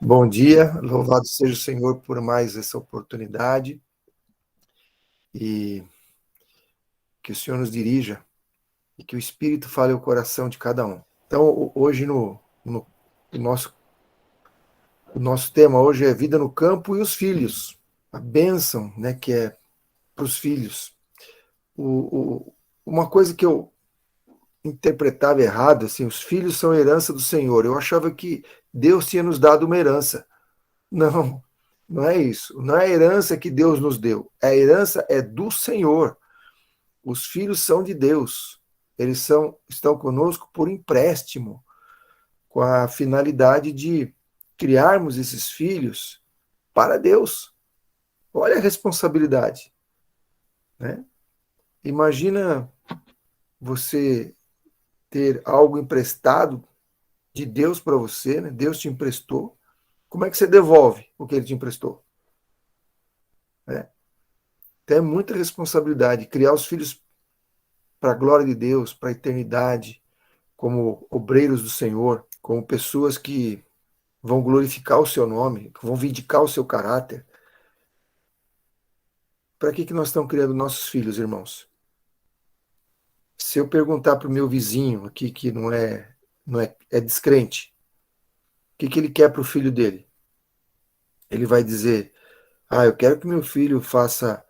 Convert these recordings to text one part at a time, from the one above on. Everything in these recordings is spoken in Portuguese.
Bom dia, louvado seja o Senhor por mais essa oportunidade e que o Senhor nos dirija e que o Espírito fale ao coração de cada um. Então, hoje o nosso tema hoje é vida no campo e os filhos, a bênção, né, que é para os filhos. Uma coisa que eu interpretava errado, assim, os filhos são herança do Senhor. Eu achava que Deus tinha nos dado uma herança. Não, não é isso. Não é a herança que Deus nos deu. A herança é do Senhor. Os filhos são de Deus. Eles estão conosco por empréstimo, com a finalidade de criarmos esses filhos para Deus. Olha a responsabilidade, né? Imagina você ter algo emprestado de Deus para você, né? Deus te emprestou. Como é que você devolve o que ele te emprestou? Né? Então é muita responsabilidade criar os filhos para a glória de Deus, para a eternidade, como obreiros do Senhor, como pessoas que vão glorificar o seu nome, que vão vindicar o seu caráter. Para que nós estamos criando nossos filhos, irmãos? Se eu perguntar para o meu vizinho aqui, que é descrente, o que ele quer para o filho dele? Ele vai dizer, eu quero que meu filho faça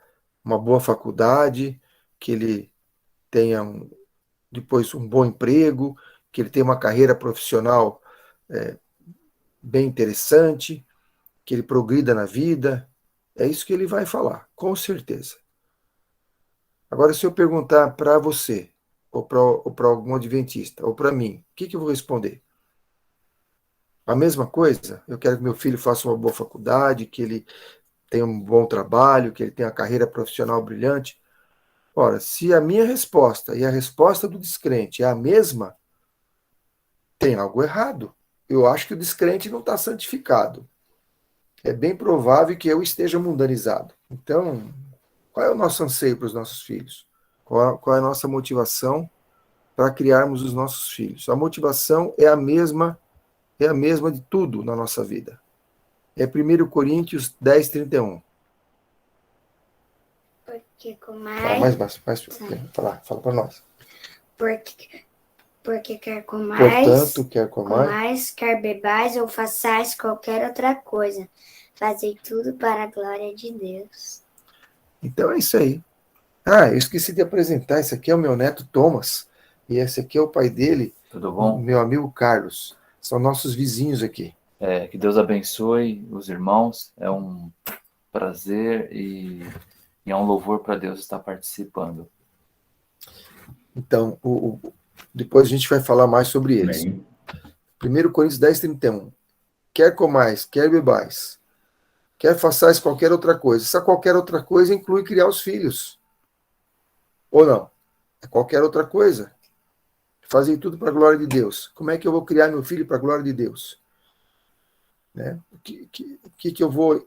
uma boa faculdade, que ele tenha depois um bom emprego, que ele tenha uma carreira profissional bem interessante, que ele progrida na vida. É isso que ele vai falar, com certeza. Agora, se eu perguntar para você, ou para algum adventista, ou para mim, o que eu vou responder? A mesma coisa? Eu quero que meu filho faça uma boa faculdade, que ele tenha um bom trabalho, que ele tenha uma carreira profissional brilhante. Ora, se a minha resposta e a resposta do descrente é a mesma, tem algo errado. Eu acho que o descrente não está santificado. É bem provável que eu esteja mundanizado. Então, qual é o nosso anseio para os nossos filhos? Qual é a nossa motivação para criarmos os nossos filhos? A motivação é a mesma de tudo na nossa vida. É 1 Coríntios 10, 31. Porque com Fala mais baixo. Fala para nós. Porque quer comais, portanto, quer comais, quer bebais ou façais qualquer outra coisa, fazei tudo para a glória de Deus. Então é isso aí. Eu esqueci de apresentar. Esse aqui é o meu neto Thomas. E esse aqui é o pai dele, Tudo bom? meu amigo Carlos. São nossos vizinhos aqui. Que Deus abençoe os irmãos. É um prazer e é um louvor para Deus estar participando. Então, depois a gente vai falar mais sobre eles. 1 Coríntios 10, 31. Quer comais, quer bebais, quer façais qualquer outra coisa. Essa qualquer outra coisa inclui criar os filhos. Ou não? É qualquer outra coisa. Fazer tudo para a glória de Deus. Como é que eu vou criar meu filho para a glória de Deus? Né? O que eu vou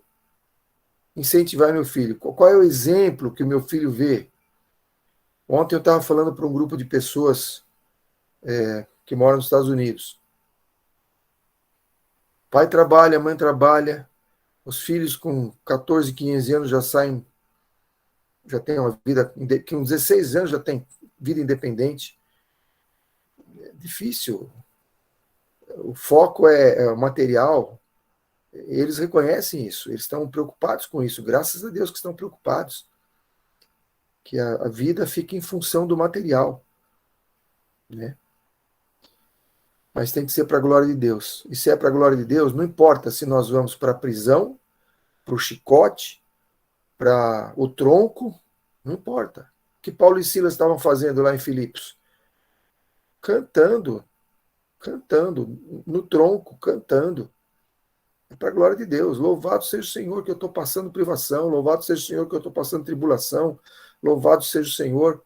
incentivar meu filho? Qual é o exemplo que o meu filho vê? Ontem eu estava falando para um grupo de pessoas que moram nos Estados Unidos. Pai trabalha, mãe trabalha, os filhos com 14, 15 anos já têm uma vida, com 16 anos já tem vida independente. É difícil. O foco é o material. Eles reconhecem isso, eles estão preocupados com isso, graças a Deus que estão preocupados. Que a vida fica em função do material. Né? Mas tem que ser para a glória de Deus. E se é para a glória de Deus, não importa se nós vamos para a prisão, para o chicote, para o tronco, não importa. O que Paulo e Silas estavam fazendo lá em Filipos? Cantando, no tronco, cantando. É para a glória de Deus. Louvado seja o Senhor que eu estou passando privação, louvado seja o Senhor que eu estou passando tribulação, louvado seja o Senhor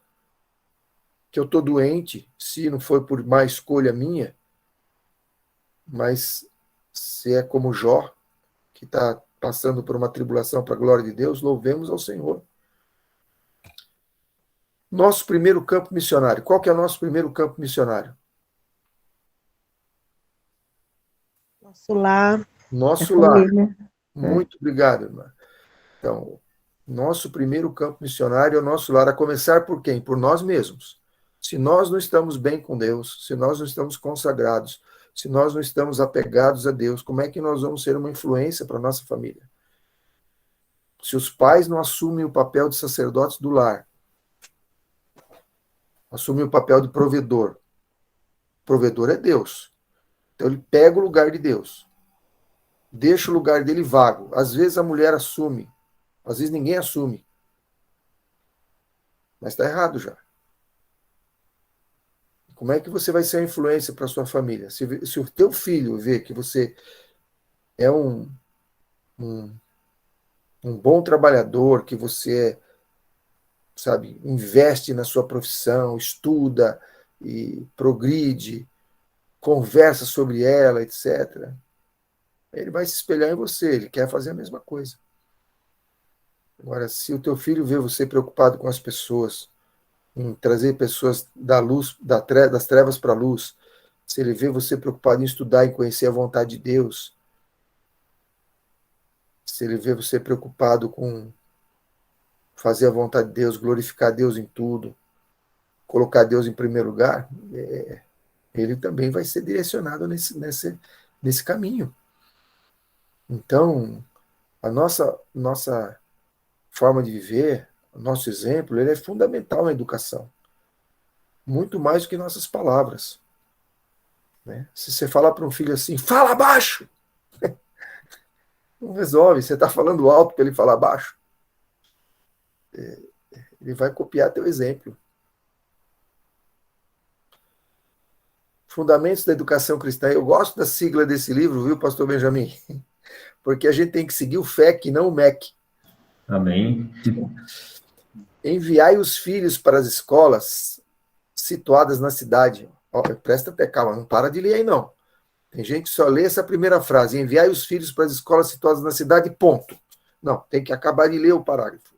que eu estou doente, se não foi por má escolha minha, mas se é como Jó, que está passando por uma tribulação para a glória de Deus, louvemos ao Senhor. Nosso primeiro campo missionário. Qual que é o nosso primeiro campo missionário? Nosso lar. Nosso lar. família. Muito obrigado, irmã. Então, nosso primeiro campo missionário é o nosso lar, a começar por quem? Por nós mesmos. Se nós não estamos bem com Deus, se nós não estamos consagrados, se nós não estamos apegados a Deus, como é que nós vamos ser uma influência para a nossa família? Se os pais não assumem o papel de sacerdotes do lar, assumem o papel de provedor. O provedor é Deus. Então ele pega o lugar de Deus. Deixa o lugar dele vago. Às vezes a mulher assume, às vezes ninguém assume. Mas está errado já. Como é que você vai ser uma influência para a sua família? Se o teu filho vê que você é um bom trabalhador, que você, sabe, investe na sua profissão, estuda e progride, conversa sobre ela, etc., ele vai se espelhar em você, ele quer fazer a mesma coisa. Agora, se o teu filho vê você preocupado com as pessoas, em trazer pessoas da luz, das trevas para a luz, se ele vê você preocupado em estudar e conhecer a vontade de Deus, se ele vê você preocupado com fazer a vontade de Deus, glorificar Deus em tudo, colocar Deus em primeiro lugar, ele também vai ser direcionado nesse caminho. Então, a nossa forma de viver, o nosso exemplo, ele é fundamental na educação. Muito mais do que nossas palavras. Né? Se você falar para um filho assim, fala baixo! Não resolve, você está falando alto para ele falar baixo. Ele vai copiar teu exemplo. Fundamentos da Educação Cristã. Eu gosto da sigla desse livro, viu, pastor Benjamin? Porque a gente tem que seguir o FEC, não o MEC. Amém. Enviai os filhos para as escolas situadas na cidade. Ó, presta até calma, não para de ler aí, não. Tem gente que só lê essa primeira frase. Enviai os filhos para as escolas situadas na cidade, ponto. Não, tem que acabar de ler o parágrafo.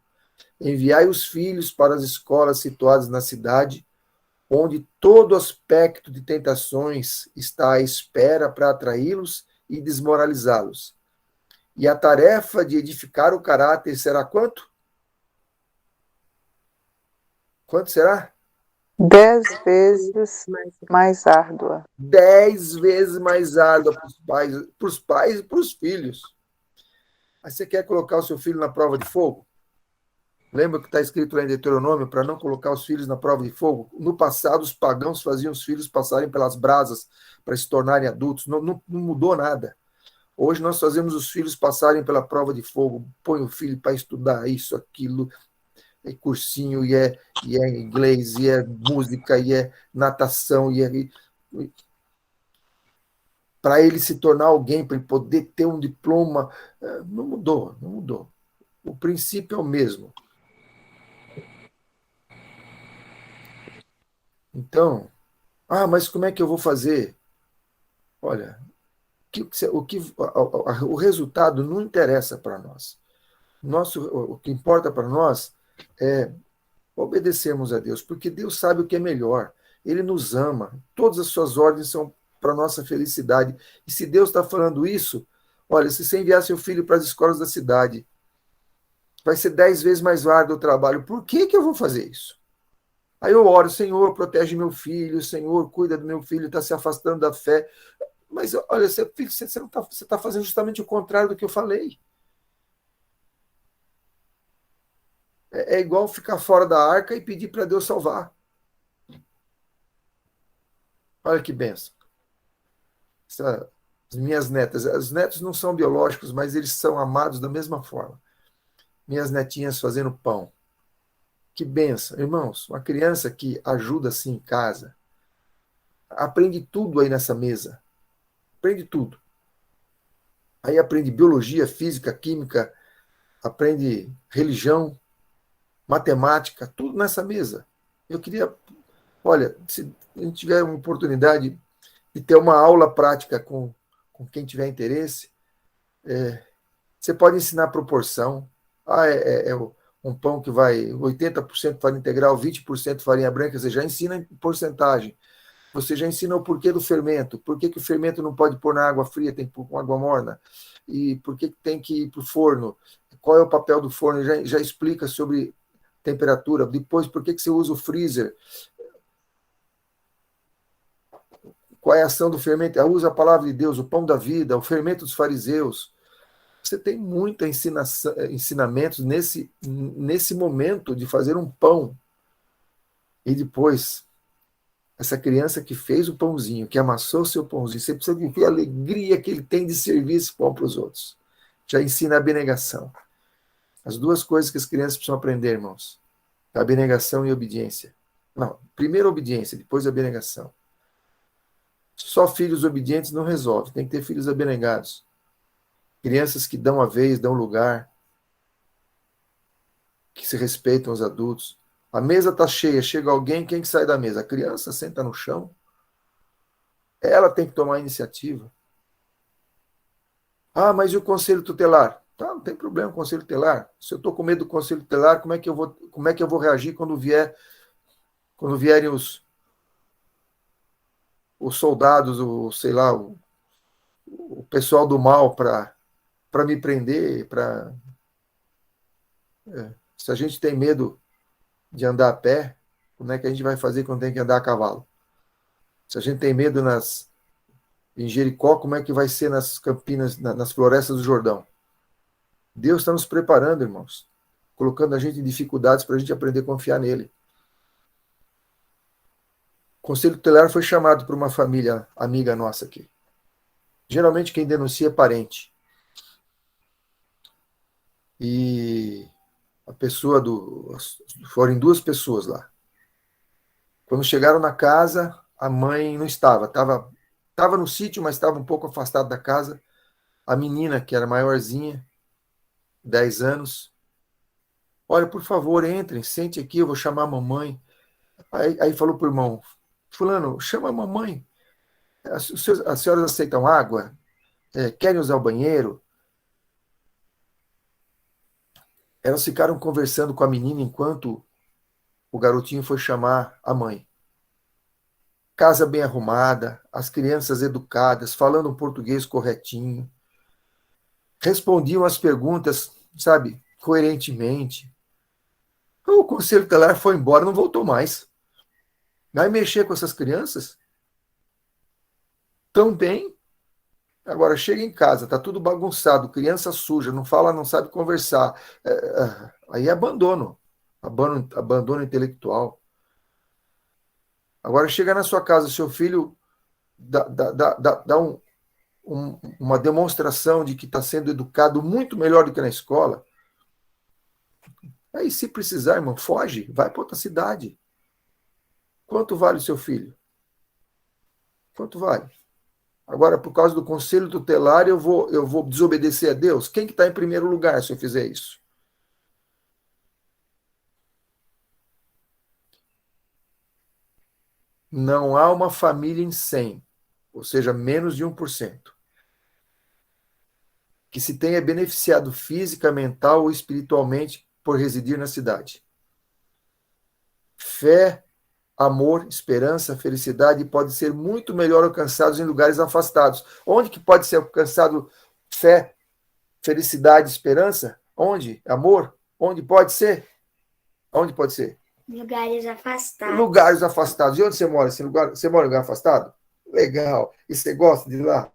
Enviai os filhos para as escolas situadas na cidade, onde todo aspecto de tentações está à espera para atraí-los e desmoralizá-los. E a tarefa de edificar o caráter será quanto? Quanto será? 10 vezes mais árdua. 10 vezes mais árdua para os pais e para os filhos. Aí você quer colocar o seu filho na prova de fogo? Lembra que está escrito lá em Deuteronômio para não colocar os filhos na prova de fogo? No passado, os pagãos faziam os filhos passarem pelas brasas para se tornarem adultos. Não mudou nada. Hoje nós fazemos os filhos passarem pela prova de fogo. Põe o filho para estudar isso, aquilo, é cursinho, e é inglês, e é música, e é natação, para ele se tornar alguém, para ele poder ter um diploma. Não mudou. O princípio é o mesmo. Então, mas como é que eu vou fazer? Olha, o resultado não interessa para nós. O que importa para nós é obedecermos a Deus, porque Deus sabe o que é melhor. Ele nos ama. Todas as suas ordens são para nossa felicidade. E se Deus está falando isso, olha, se você enviar seu filho para as escolas da cidade, vai ser 10 vezes mais árduo o trabalho. Por que eu vou fazer isso? Aí eu oro, Senhor, protege meu filho, Senhor, cuida do meu filho, está se afastando da fé. Mas, olha, você está fazendo justamente o contrário do que eu falei. É igual ficar fora da arca e pedir para Deus salvar. Olha que benção. As minhas netas, os netos não são biológicos, mas eles são amados da mesma forma. Minhas netinhas fazendo pão. Que benção. Irmãos, uma criança que ajuda assim em casa, aprende tudo aí nessa mesa. Aprende tudo. Aí aprende biologia, física, química, aprende religião, matemática, tudo nessa mesa. Eu queria, olha, se a gente tiver uma oportunidade de ter uma aula prática com quem tiver interesse, você pode ensinar proporção. Um pão que vai 80% farinha integral, 20% farinha branca, você já ensina em porcentagem. Você já ensina o porquê do fermento. Por que o fermento não pode pôr na água fria, tem que pôr com água morna? E por que tem que ir para o forno? Qual é o papel do forno? Já explica sobre temperatura. Depois, por que você usa o freezer? Qual é a ação do fermento? Usa a palavra de Deus, o pão da vida, o fermento dos fariseus. Você tem muitos ensinamentos nesse momento de fazer um pão. E depois, essa criança que fez o pãozinho, que amassou o seu pãozinho, você precisa ver a alegria que ele tem de servir esse pão para os outros. Já ensina a abnegação. As duas coisas que as crianças precisam aprender, irmãos. Abnegação e obediência. Não, primeiro obediência, depois abnegação. Só filhos obedientes não resolve, tem que ter filhos abnegados. Crianças que dão a vez, dão lugar, que se respeitam os adultos. A mesa está cheia, chega alguém, quem que sai da mesa? A criança senta no chão. Ela tem que tomar a iniciativa. Ah, mas e o conselho tutelar? Tá, não tem problema com o conselho tutelar. Se eu estou com medo do conselho tutelar, como é que eu vou reagir quando vierem os soldados, o pessoal do mal para me prender, se a gente tem medo de andar a pé, como é que a gente vai fazer quando tem que andar a cavalo? Se a gente tem medo em Jericó, como é que vai ser nas campinas, nas florestas do Jordão? Deus está nos preparando, irmãos, colocando a gente em dificuldades para a gente aprender a confiar nele. O conselho tutelar foi chamado por uma família amiga nossa aqui. Geralmente quem denuncia é parente. E foram 2 pessoas lá. Quando chegaram na casa, a mãe não estava. Estava no sítio, mas estava um pouco afastada da casa. A menina, que era maiorzinha, 10 anos. Olha, por favor, entrem, sente aqui, eu vou chamar a mamãe. Aí falou para o irmão, fulano, chama a mamãe. As senhoras aceitam água? Querem usar o banheiro? Elas ficaram conversando com a menina enquanto o garotinho foi chamar a mãe. Casa bem arrumada, as crianças educadas, falando um português corretinho. Respondiam as perguntas, sabe, coerentemente. O conselho tutelar foi embora, não voltou mais. Vai mexer com essas crianças? Tão bem. Agora, chega em casa, tá tudo bagunçado, criança suja, não fala, não sabe conversar. Aí é abandono intelectual. Agora, chega na sua casa, seu filho dá uma demonstração de que está sendo educado muito melhor do que na escola. Aí, se precisar, irmão, foge, vai para outra cidade. Quanto vale o seu filho? Quanto vale? Agora, por causa do conselho tutelar, eu vou desobedecer a Deus? Quem que está em primeiro lugar se eu fizer isso? Não há uma família em 100, ou seja, menos de 1%, que se tenha beneficiado física, mental ou espiritualmente por residir na cidade. Fé, amor, esperança, felicidade podem ser muito melhor alcançados em lugares afastados. Onde que pode ser alcançado fé, felicidade, esperança? Onde? Amor? Onde pode ser? Onde pode ser? Lugares afastados. Lugares afastados. E onde você mora? Você mora em lugar afastado? Legal. E você gosta de ir lá?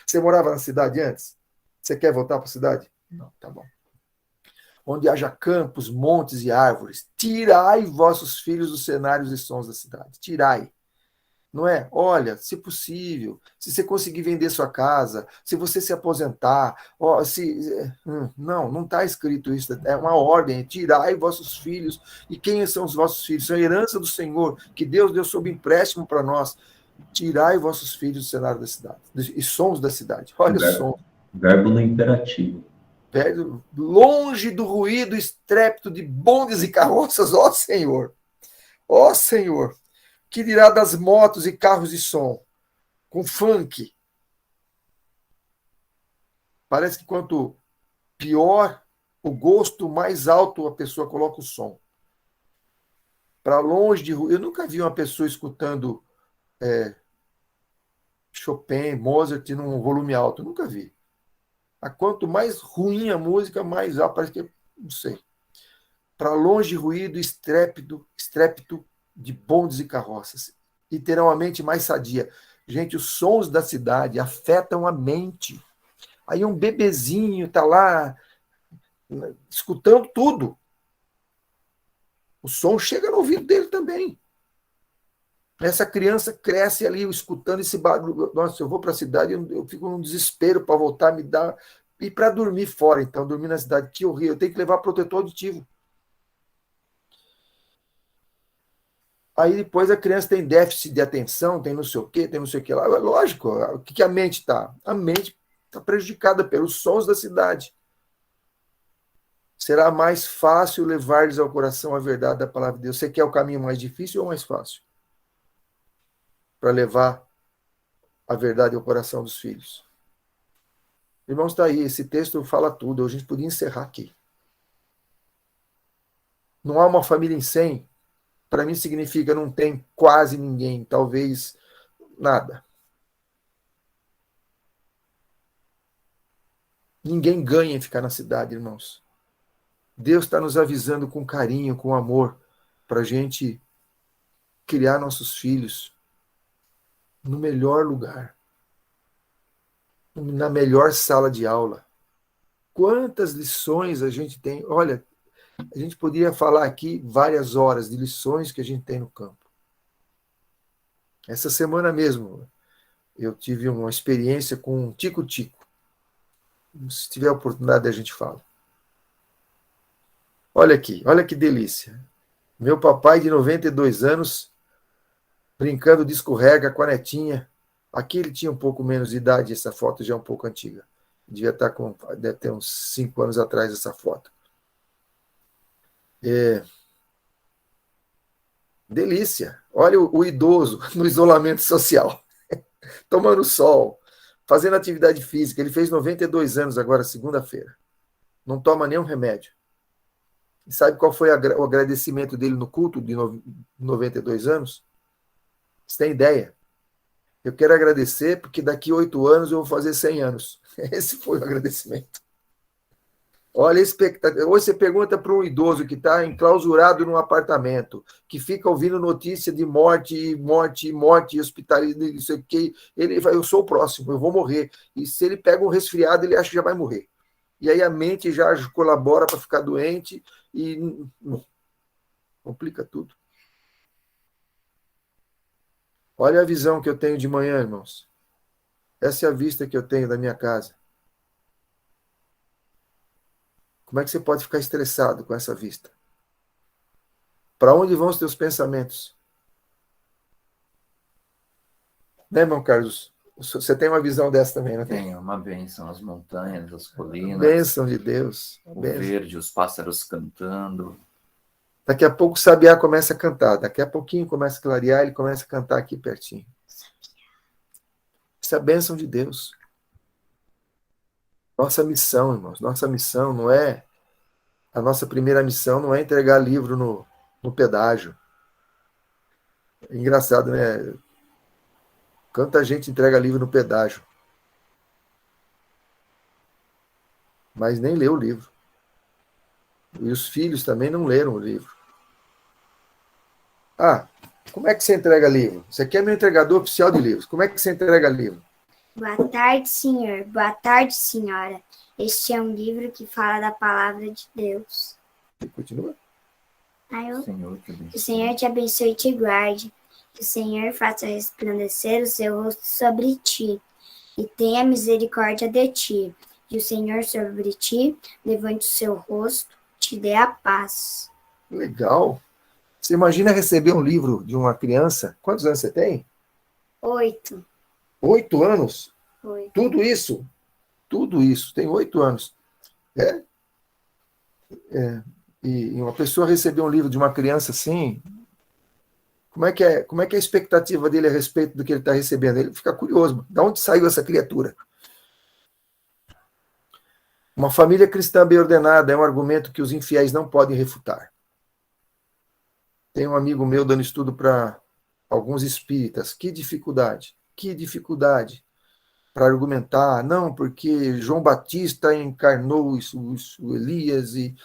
Você morava na cidade antes? Você quer voltar para a cidade? Não, tá bom. Onde haja campos, montes e árvores, tirai vossos filhos dos cenários e sons da cidade. Tirai. Não é? Olha, se possível, se você conseguir vender sua casa, se você se aposentar, não está escrito isso, é uma ordem, tirai vossos filhos. E quem são os vossos filhos? São a herança do Senhor, que Deus deu sob empréstimo para nós. Tirai vossos filhos do cenário da cidade, e sons da cidade. Olha o som. Verbo no imperativo. Longe do ruído estrépito de bondes e carroças, ó Senhor. Ó Senhor. Que dirá das motos e carros de som? Com funk. Parece que quanto pior o gosto, mais alto a pessoa coloca o som. Para longe de ruído. Eu nunca vi uma pessoa escutando Chopin, Mozart num volume alto. Nunca vi. A quanto mais ruim a música, mais alto. Parece que, não sei. Para longe ruído, estrépito de bondes e carroças. E terão a mente mais sadia. Gente, os sons da cidade afetam a mente. Aí um bebezinho está lá escutando tudo. O som chega no ouvido dele também. Essa criança cresce ali escutando esse barulho. Nossa, eu vou para a cidade, eu fico num desespero para voltar, me dar. E para dormir fora, então, dormir na cidade, que horrível. Eu tenho que levar protetor auditivo. Aí depois a criança tem déficit de atenção, tem não sei o quê, tem não sei o que lá. Lógico, o que a mente está? A mente está prejudicada pelos sons da cidade. Será mais fácil levar-lhes ao coração a verdade da palavra de Deus. Você quer o caminho mais difícil ou mais fácil? Para levar a verdade ao coração dos filhos. Irmãos, está aí, esse texto fala tudo. A gente podia encerrar aqui. Não há uma família em 100, para mim significa não tem quase ninguém, talvez nada. Ninguém ganha em ficar na cidade, irmãos. Deus está nos avisando com carinho, com amor, para a gente criar nossos filhos no melhor lugar, na melhor sala de aula. Quantas lições a gente tem? Olha, a gente poderia falar aqui várias horas de lições que a gente tem no campo. Essa semana mesmo, eu tive uma experiência com um tico-tico. Se tiver a oportunidade, a gente fala. Olha aqui, olha que delícia. Meu papai de 92 anos, brincando de escorrega com a netinha. Aqui ele tinha um pouco menos de idade, essa foto já é um pouco antiga. Deve ter uns 5 anos atrás essa foto. Delícia. Olha o idoso no isolamento social, tomando sol, fazendo atividade física. Ele fez 92 anos agora, segunda-feira. Não toma nenhum remédio. E sabe qual foi o agradecimento dele no culto de 92 anos? Você tem ideia? Eu quero agradecer porque daqui 8 anos eu vou fazer 100 anos. Esse foi o agradecimento. Olha a expectativa. Hoje você pergunta para um idoso que está enclausurado num apartamento, que fica ouvindo notícia de morte, hospitalização, isso aqui. Ele vai, eu sou o próximo, eu vou morrer. E se ele pega um resfriado, ele acha que já vai morrer. E aí a mente já colabora para ficar doente e complica tudo. Olha a visão que eu tenho de manhã, irmãos. Essa é a vista que eu tenho da minha casa. Como é que você pode ficar estressado com essa vista? Para onde vão os teus pensamentos? Né, irmão Carlos? Você tem uma visão dessa também, não tem? Tem uma bênção, as montanhas, as colinas. Bênção de Deus. O verde, os pássaros cantando. Daqui a pouco o sabiá começa a cantar. Daqui a pouquinho começa a clarear, ele começa a cantar aqui pertinho. Isso é a bênção de Deus. Nossa missão, irmãos, nossa missão não é... A nossa primeira missão não é entregar livro no pedágio. É engraçado, né? Quanta gente entrega livro no pedágio. Mas nem lê o livro. E os filhos também não leram o livro. Ah, como é que você entrega livro? Você aqui é meu entregador oficial de livros. Como é que você entrega livro? Boa tarde, senhor. Boa tarde, senhora. Este é um livro que fala da palavra de Deus. E continua? Senhor, Que o Senhor te abençoe e te guarde. Que o Senhor faça resplandecer o seu rosto sobre ti e tenha misericórdia de ti. Que o Senhor sobre ti levante o seu rosto, te dê a paz. Legal. Você imagina receber um livro de uma criança? Quantos anos você tem? 8. 8 anos? 8. Tudo isso? Tudo isso. Tem 8 anos. E uma pessoa receber um livro de uma criança assim, como é que é a expectativa dele a respeito do que ele está recebendo? Ele fica curioso. De onde saiu essa criatura? Uma família cristã bem ordenada é um argumento que os infiéis não podem refutar. Tem um amigo meu dando estudo para alguns espíritas, que dificuldade para argumentar, não, porque João Batista encarnou o Elias e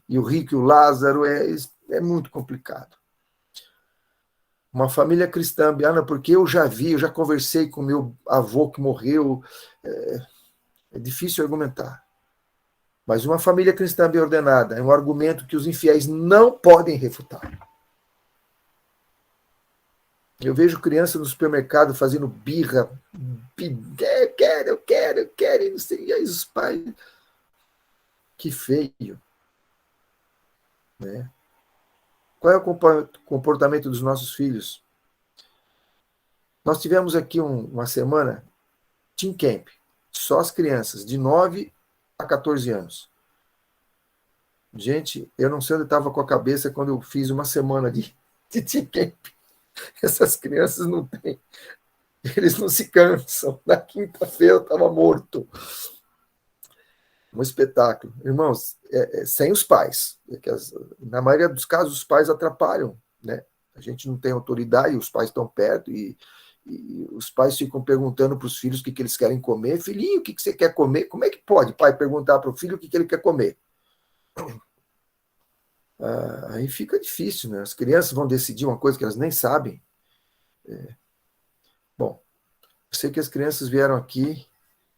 o rico e o Lázaro, é muito complicado. Uma família cristã, Biana, porque eu já conversei com meu avô que morreu, é difícil argumentar. Mas uma família cristã bem ordenada é um argumento que os infiéis não podem refutar. Eu vejo criança no supermercado fazendo birra, eu quero, e não sei, e aí os pais, que feio. Né? Qual é o comportamento dos nossos filhos? Nós tivemos aqui uma semana, Teen Camp, só as crianças, de 9 a 14 anos. Gente, eu não sei onde estava com a cabeça quando eu fiz uma semana de Teen Camp. Essas crianças não têm, eles não se cansam. Na quinta-feira eu estava morto. Um espetáculo. Irmãos, sem os pais. Na maioria dos casos, os pais atrapalham. Né? A gente não tem autoridade, os pais estão perto e os pais ficam perguntando para os filhos o que eles querem comer. Filhinho, o que você quer comer? Como é que pode pai perguntar para o filho o que ele quer comer? Aí fica difícil, né? As crianças vão decidir uma coisa que elas nem sabem. Bom, eu sei que as crianças vieram aqui,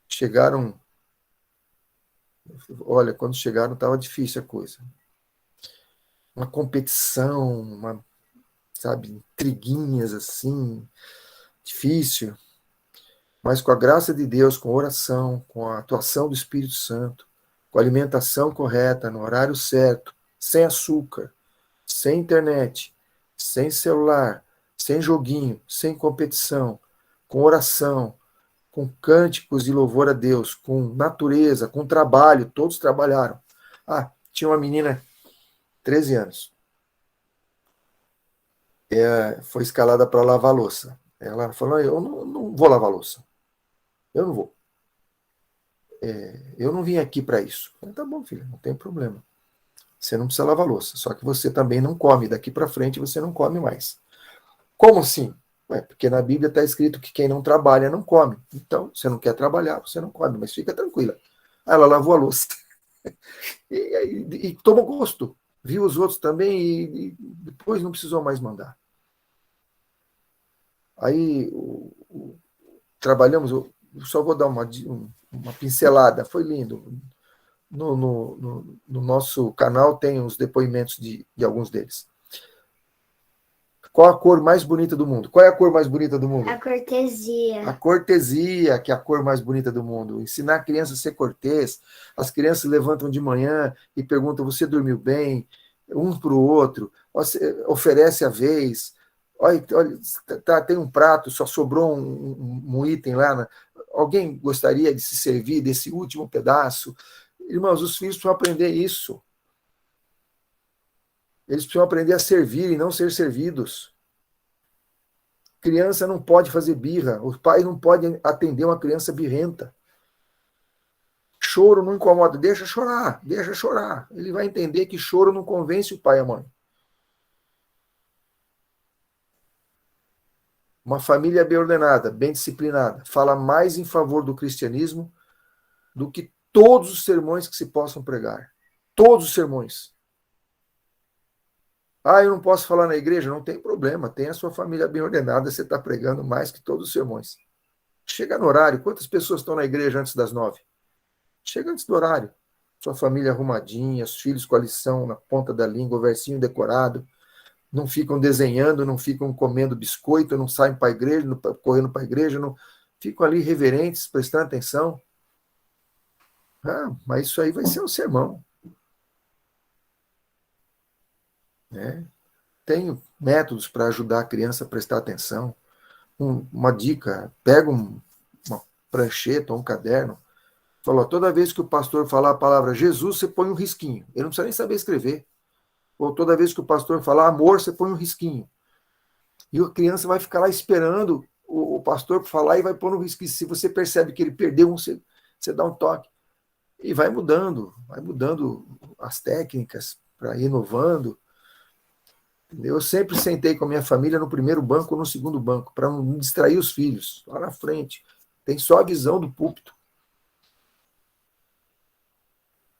chegaram. Olha, quando chegaram estava difícil a coisa. Uma competição, sabe, intriguinhas assim, difícil. Mas com a graça de Deus, com a oração, com a atuação do Espírito Santo, com a alimentação correta, no horário certo, sem açúcar, sem internet, sem celular, sem joguinho, sem competição, com oração, com cânticos de louvor a Deus, com natureza, com trabalho, todos trabalharam. Tinha uma menina, 13 anos, foi escalada para lavar a louça. Ela falou, eu não vou lavar a louça. Eu não vou. Eu não vim aqui para isso. Eu falei, tá bom, filha, não tem problema. Você não precisa lavar a louça, só que você também não come. Daqui para frente você não come mais. Como assim? Porque na Bíblia está escrito que quem não trabalha não come. Então, você não quer trabalhar, você não come, mas fica tranquila. Aí ela lavou a louça. e tomou gosto. Viu os outros também e depois não precisou mais mandar. Aí trabalhamos, eu só vou dar uma pincelada, foi lindo. No nosso canal tem os depoimentos de alguns deles. Qual a cor mais bonita do mundo? Qual é a cor mais bonita do mundo? A cortesia. A cortesia, que é a cor mais bonita do mundo. Ensinar a criança a ser cortês. As crianças levantam de manhã e perguntam, você dormiu bem? Um para o outro. Oferece a vez. Olha, tem um prato, só sobrou um item lá. Alguém gostaria de se servir desse último pedaço? Irmãos, os filhos precisam aprender isso. Eles precisam aprender a servir e não ser servidos. Criança não pode fazer birra. O pai não pode atender uma criança birrenta. Choro não incomoda. Deixa chorar, deixa chorar. Ele vai entender que choro não convence o pai e a mãe. Uma família bem ordenada, bem disciplinada, fala mais em favor do cristianismo do que todos os sermões que se possam pregar. Todos os sermões. Eu não posso falar na igreja? Não tem problema. Tem a sua família bem ordenada, você está pregando mais que todos os sermões. Chega no horário. Quantas pessoas estão na igreja antes das 9? Chega antes do horário. Sua família arrumadinha, os filhos com a lição na ponta da língua, o versinho decorado. Não ficam desenhando, não ficam comendo biscoito, não saem para a igreja, correndo para a igreja, não ficam ali reverentes, prestando atenção. Mas isso aí vai ser um sermão. Tenho métodos para ajudar a criança a prestar atenção. Uma dica, pega uma prancheta ou um caderno, fala, toda vez que o pastor falar a palavra Jesus, você põe um risquinho. Ele não precisa nem saber escrever. Ou toda vez que o pastor falar amor, você põe um risquinho. E a criança vai ficar lá esperando o pastor falar e vai pôr um risquinho. Se você percebe que ele perdeu você dá um toque. E vai mudando as técnicas para ir inovando. Eu sempre sentei com a minha família no primeiro banco ou no segundo banco, para não distrair os filhos, lá na frente. Tem só a visão do púlpito.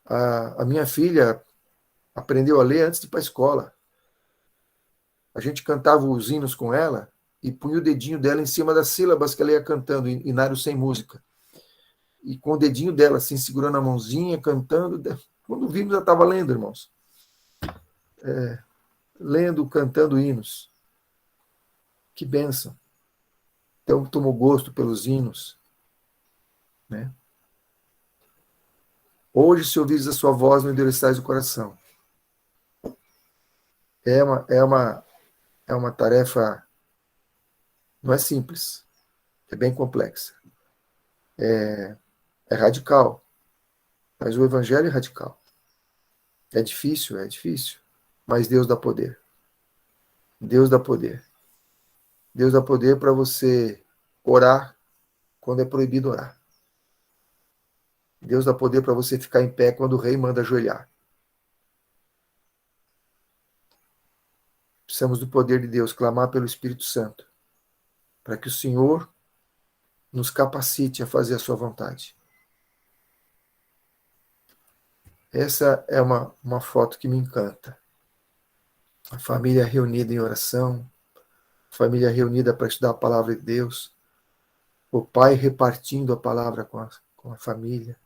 A minha filha aprendeu a ler antes de ir para a escola. A gente cantava os hinos com ela e punha o dedinho dela em cima das sílabas que ela ia cantando, inário sem música. E com o dedinho dela, assim, segurando a mãozinha, cantando. Quando vimos, ela estava lendo, irmãos. Lendo, cantando hinos. Que bênção. Então, tomou gosto pelos hinos. Né? Hoje, se ouvires a sua voz, não endureçais o coração. É uma tarefa, não é simples, é bem complexa. É radical, mas o evangelho é radical. É difícil, mas Deus dá poder. Deus dá poder. Deus dá poder para você orar quando é proibido orar. Deus dá poder para você ficar em pé quando o rei manda ajoelhar. Precisamos do poder de Deus, clamar pelo Espírito Santo, para que o Senhor nos capacite a fazer a sua vontade. Essa é uma foto que me encanta. A família reunida em oração, a família reunida para estudar a palavra de Deus, o pai repartindo a palavra com a família,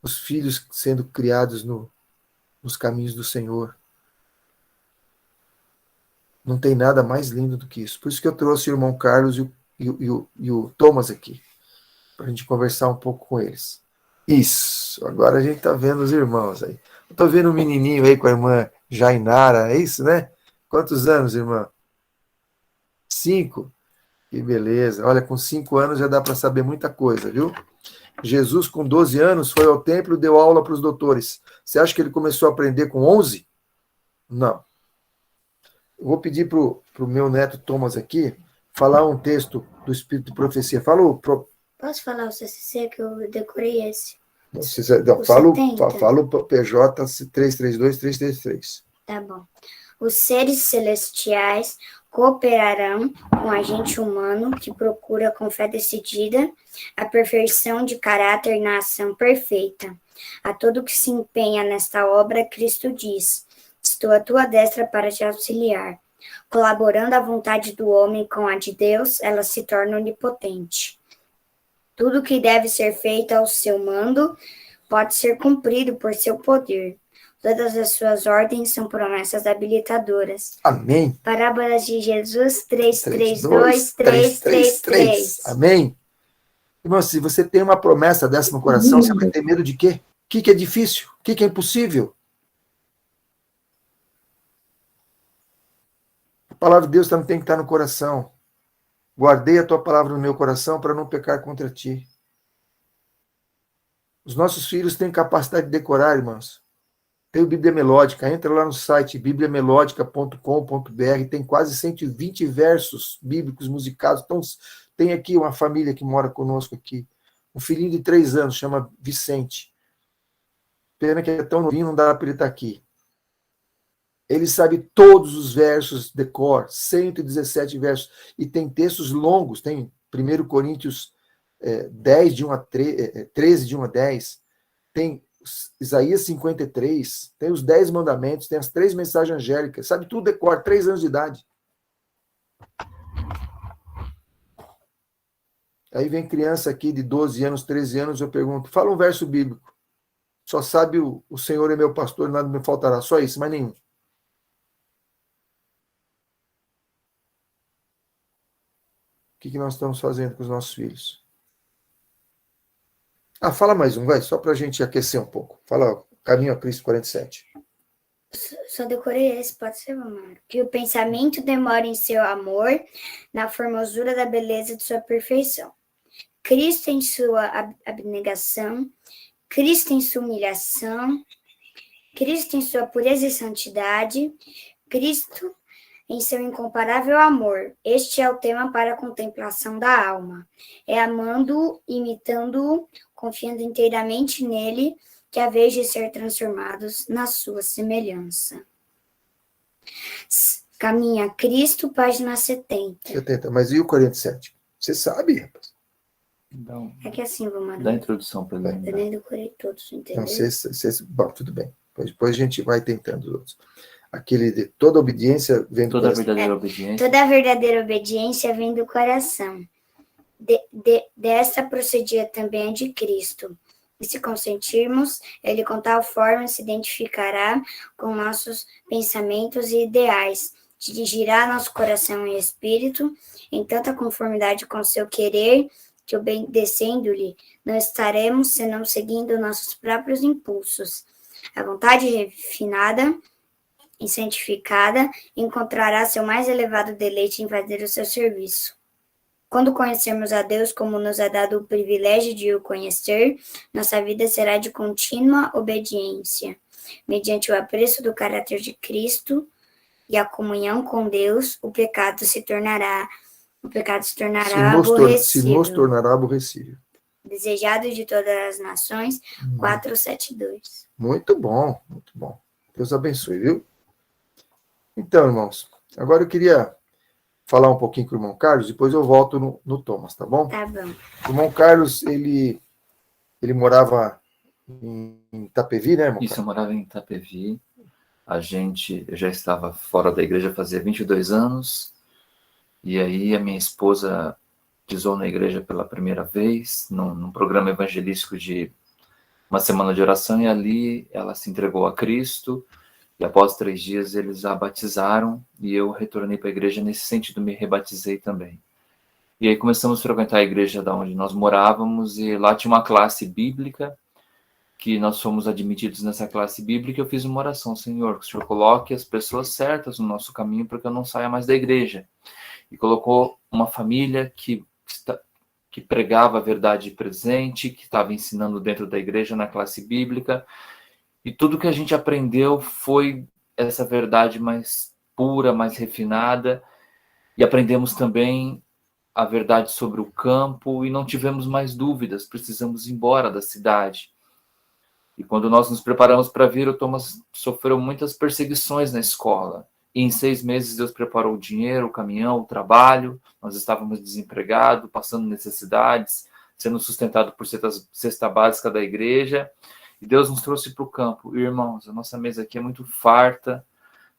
os filhos sendo criados nos caminhos do Senhor. Não tem nada mais lindo do que isso. Por isso que eu trouxe o irmão Carlos e o Thomas aqui, para a gente conversar um pouco com eles. Isso, agora a gente está vendo os irmãos aí. Eu estou vendo um menininho aí com a irmã Jainara, é isso, né? Quantos anos, irmã? 5? Que beleza. Olha, com 5 anos já dá para saber muita coisa, viu? Jesus, com 12 anos, foi ao templo e deu aula para os doutores. Você acha que ele começou a aprender com 11? Não. Eu vou pedir para o meu neto Thomas aqui falar um texto do Espírito de Profecia. Fala Posso falar o CCC que eu decorei esse? Fala o PJ 332-333. Tá bom. Os seres celestiais cooperarão com a gente humano que procura com fé decidida a perfeição de caráter na ação perfeita. A todo que se empenha nesta obra, Cristo diz: estou à tua destra para te auxiliar. Colaborando a vontade do homem com a de Deus, ela se torna onipotente. Tudo que deve ser feito ao seu mando pode ser cumprido por seu poder. Todas as suas ordens são promessas habilitadoras. Amém. Parábolas de Jesus 332-333. Amém. Irmão, se você tem uma promessa dessa no coração, você vai ter medo de quê? O que é difícil? O que é impossível? A palavra de Deus também tem que estar no coração. Guardei a tua palavra no meu coração para não pecar contra ti. Os nossos filhos têm capacidade de decorar, irmãos. Tem o Bíblia Melódica, entra lá no site bibliamelodica.com.br, tem quase 120 versos bíblicos musicados. Então, tem aqui uma família que mora conosco aqui, um filhinho de 3 anos, chama Vicente. Pena que é tão novinho, não dá para ele estar aqui. Ele sabe todos os versos de cor, 117 versos, e tem textos longos, tem 1 Coríntios 10, de 1 a 13, de 1 a 10, tem Isaías 53, tem os 10 mandamentos, tem as 3 mensagens angélicas, sabe tudo de cor, 3 anos de idade. Aí vem criança aqui de 12 anos, 13 anos, eu pergunto, fala um verso bíblico. Só sabe o Senhor é meu pastor, nada me faltará, só isso, mais nenhum. O que nós estamos fazendo com os nossos filhos? Fala mais um, vai, só para a gente aquecer um pouco. Fala Caminho a Cristo 47. Só decorei esse, pode ser, mamãe. Que o pensamento demora em seu amor, na formosura da beleza de sua perfeição. Cristo em sua abnegação, Cristo em sua humilhação, Cristo em sua pureza e santidade, Cristo em seu incomparável amor. Este é o tema para a contemplação da alma. É amando-o, imitando-o, confiando inteiramente nele, que a vez de ser transformados na sua semelhança. Caminho a Cristo, página 70. 70. Mas e o 47? Você sabe, rapaz. Então, É que assim, vou dá a mandar. introdução para ele. Eu nem decorei todos, entendeu? Então, bom, tudo bem. Depois a gente vai tentando os outros. Aquele de toda obediência vem do Toda a coração. verdadeira obediência. Toda a verdadeira obediência vem do coração. Dessa procedia também a de Cristo. E se consentirmos, ele com tal forma se identificará com nossos pensamentos e ideais, dirigirá nosso coração e espírito em tanta conformidade com seu querer, que obedecendo-lhe, não estaremos senão seguindo nossos próprios impulsos. A vontade refinada e santificada encontrará seu mais elevado deleite em fazer o seu serviço. Quando conhecermos a Deus como nos é dado o privilégio de o conhecer, nossa vida será de contínua obediência. Mediante o apreço do caráter de Cristo e a comunhão com Deus, o pecado se tornará aborrecível. Se nos tornará aborrecível. Desejado de todas as nações, 472. Muito bom, muito bom. Deus abençoe, viu? Então, irmãos, agora eu queria falar um pouquinho com o irmão Carlos, depois eu volto no Thomas, tá bom? Tá bom. O irmão Carlos, ele morava em Itapevi, né, irmão? Isso, eu morava em Itapevi. Eu já estava fora da igreja fazia 22 anos. E aí a minha esposa pisou na igreja pela primeira vez, num programa evangelístico de uma semana de oração, e ali ela se entregou a Cristo. E após 3 dias eles a batizaram e eu retornei para a igreja nesse sentido, me rebatizei também. E aí começamos a frequentar a igreja da onde nós morávamos e lá tinha uma classe bíblica, que nós fomos admitidos nessa classe bíblica. Eu fiz uma oração: Senhor, que o Senhor coloque as pessoas certas no nosso caminho para que eu não saia mais da igreja. E colocou uma família que pregava a verdade presente, que estava ensinando dentro da igreja na classe bíblica. E tudo que a gente aprendeu foi essa verdade mais pura, mais refinada. E aprendemos também a verdade sobre o campo e não tivemos mais dúvidas, precisamos ir embora da cidade. E quando nós nos preparamos para vir, o Thomas sofreu muitas perseguições na escola. E em 6 meses Deus preparou o dinheiro, o caminhão, o trabalho. Nós estávamos desempregados, passando necessidades, sendo sustentados por cesta básica da igreja. E Deus nos trouxe para o campo. E, irmãos, a nossa mesa aqui é muito farta.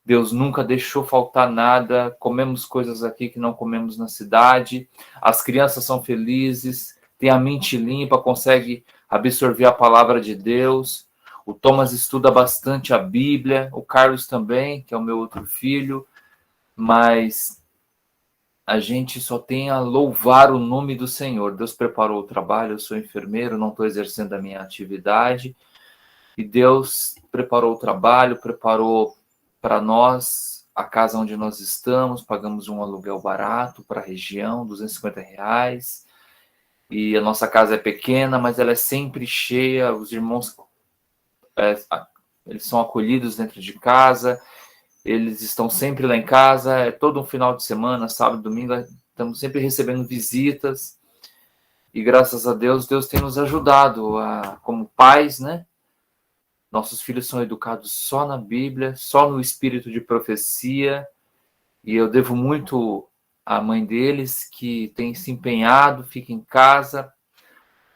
Deus nunca deixou faltar nada. Comemos coisas aqui que não comemos na cidade. As crianças são felizes, têm a mente limpa, conseguem absorver a palavra de Deus. O Thomas estuda bastante a Bíblia, o Carlos também, que é o meu outro filho. Mas a gente só tem a louvar o nome do Senhor. Deus preparou o trabalho, eu sou enfermeiro, não estou exercendo a minha atividade. E Deus preparou o trabalho, preparou para nós a casa onde nós estamos, pagamos um aluguel barato para a região, R$250. E a nossa casa é pequena, mas ela é sempre cheia, os irmãos eles são acolhidos dentro de casa, eles estão sempre lá em casa, é todo um final de semana, sábado, domingo, estamos sempre recebendo visitas. E graças a Deus, Deus tem nos ajudado como pais, né? Nossos filhos são educados só na Bíblia, só no espírito de profecia. E eu devo muito à mãe deles, que tem se empenhado, fica em casa,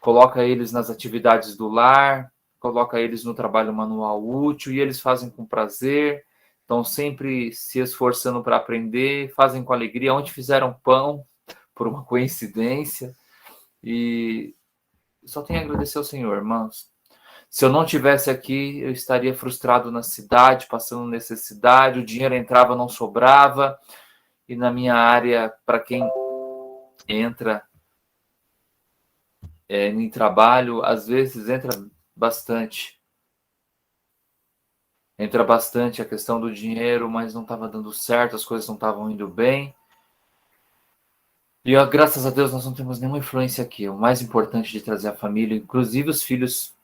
coloca eles nas atividades do lar, coloca eles no trabalho manual útil, e eles fazem com prazer, estão sempre se esforçando para aprender, fazem com alegria. Onde fizeram pão, por uma coincidência. E só tenho a agradecer ao Senhor, irmãos. Se eu não tivesse aqui, eu estaria frustrado na cidade, passando necessidade, o dinheiro entrava, não sobrava. E na minha área, para quem entra em trabalho, às vezes entra bastante. Entra bastante a questão do dinheiro, mas não estava dando certo, as coisas não estavam indo bem. E graças a Deus nós não temos nenhuma influência aqui. O mais importante de trazer a família, inclusive os filhos,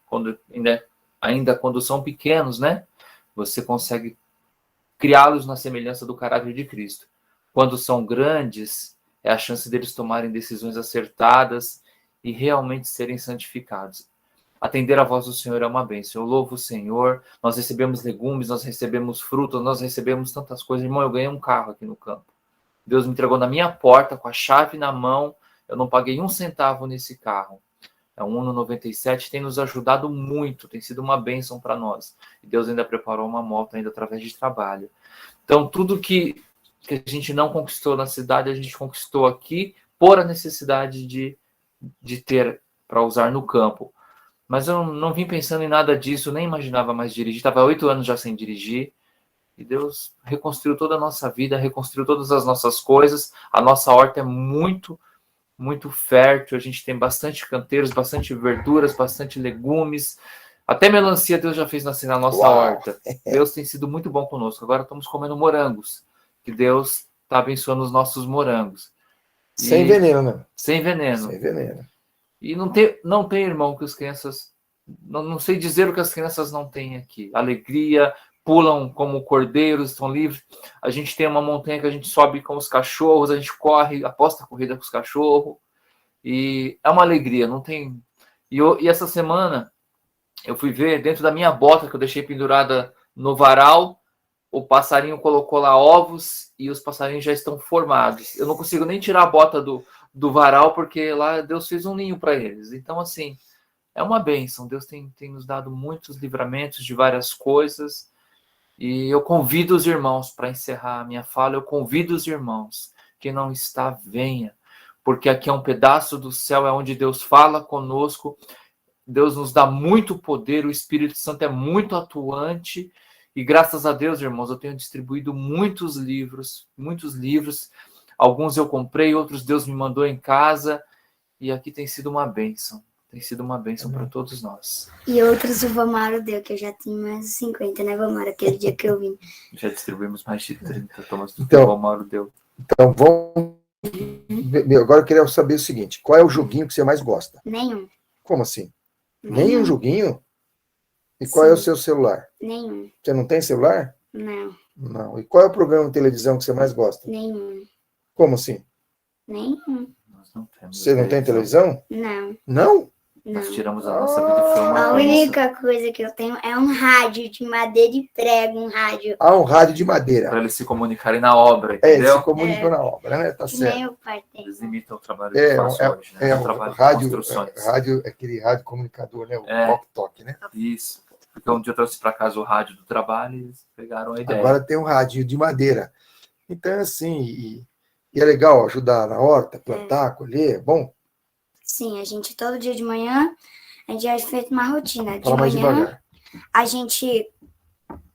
ainda quando são pequenos, né? Você consegue criá-los na semelhança do caráter de Cristo. Quando são grandes, é a chance deles tomarem decisões acertadas e realmente serem santificados. Atender a voz do Senhor é uma bênção. Eu louvo o Senhor, nós recebemos legumes, nós recebemos frutas, nós recebemos tantas coisas. Irmão, eu ganhei um carro aqui no campo. Deus me entregou na minha porta, com a chave na mão, eu não paguei um centavo nesse carro. É um Uno 97, tem nos ajudado muito, tem sido uma bênção para nós. E Deus ainda preparou uma moto ainda através de trabalho. Então, tudo que a gente não conquistou na cidade, a gente conquistou aqui por a necessidade de ter para usar no campo. Mas eu não vim pensando em nada disso, nem imaginava mais dirigir. Estava 8 anos já sem dirigir. E Deus reconstruiu toda a nossa vida, reconstruiu todas as nossas coisas. A nossa horta é muito fértil. A gente tem bastante canteiros, bastante verduras, bastante legumes. Até melancia Deus já fez nascer na nossa horta. Deus tem sido muito bom conosco. Agora estamos comendo morangos, que Deus está abençoando os nossos morangos. Sem veneno, né? Sem veneno. Sem veneno. E não tem, irmão, que as crianças... Não sei dizer o que as crianças não têm aqui. Alegria, pulam como cordeiros, estão livres. A gente tem uma montanha que a gente sobe com os cachorros, a gente corre, aposta a corrida com os cachorros. E é uma alegria, não tem... E essa semana eu fui ver, dentro da minha bota que eu deixei pendurada no varal, o passarinho colocou lá ovos e os passarinhos já estão formados. Eu não consigo nem tirar a bota do varal, porque lá Deus fez um ninho para eles. Então, assim, é uma bênção. Deus tem nos dado muitos livramentos de várias coisas. E eu convido os irmãos, para encerrar a minha fala, eu convido os irmãos, quem não está, venha. Porque aqui é um pedaço do céu, é onde Deus fala conosco. Deus nos dá muito poder, o Espírito Santo é muito atuante. E graças a Deus, irmãos, eu tenho distribuído muitos livros. Alguns eu comprei, outros Deus me mandou em casa. E aqui tem sido uma bênção. Tem sido uma bênção para todos nós. E outros o Vomaro deu, que eu já tenho mais de 50, né, Vomaro? Aquele dia que eu vim. Já distribuímos mais de 30 tomas do Então, que o Vomaro deu. Então, agora eu queria saber o seguinte. Qual é o joguinho que você mais gosta? Nenhum. Como assim? Nenhum joguinho? E qual é o seu celular? Nenhum. Você não tem celular? Não. Não. E qual é o programa de televisão que você mais gosta? Nenhum. Como assim? Nenhum. Nós não temos Você não tem televisão? Não. Não? Nós Não. tiramos a nossa vida e foi uma A bênção. única coisa que eu tenho é um rádio de madeira e prego, um rádio. Ah, um rádio de madeira. Para eles se comunicarem na obra, É, ele entendeu? se comunicou na obra, né? Tá Que certo. nem o pai tem. Eles imitam o trabalho que eu faço hoje, né? O O trabalho rádio, de construções. aquele rádio comunicador, né? O É. talk, né? Isso. Porque um dia eu trouxe para casa o rádio do trabalho e eles pegaram a ideia. Agora tem um rádio de madeira. Então, assim, e é legal ajudar na horta, plantar, colher, é bom? Sim, a gente todo dia de manhã, a gente já fez uma rotina. De Fala mais manhã, devagar. a gente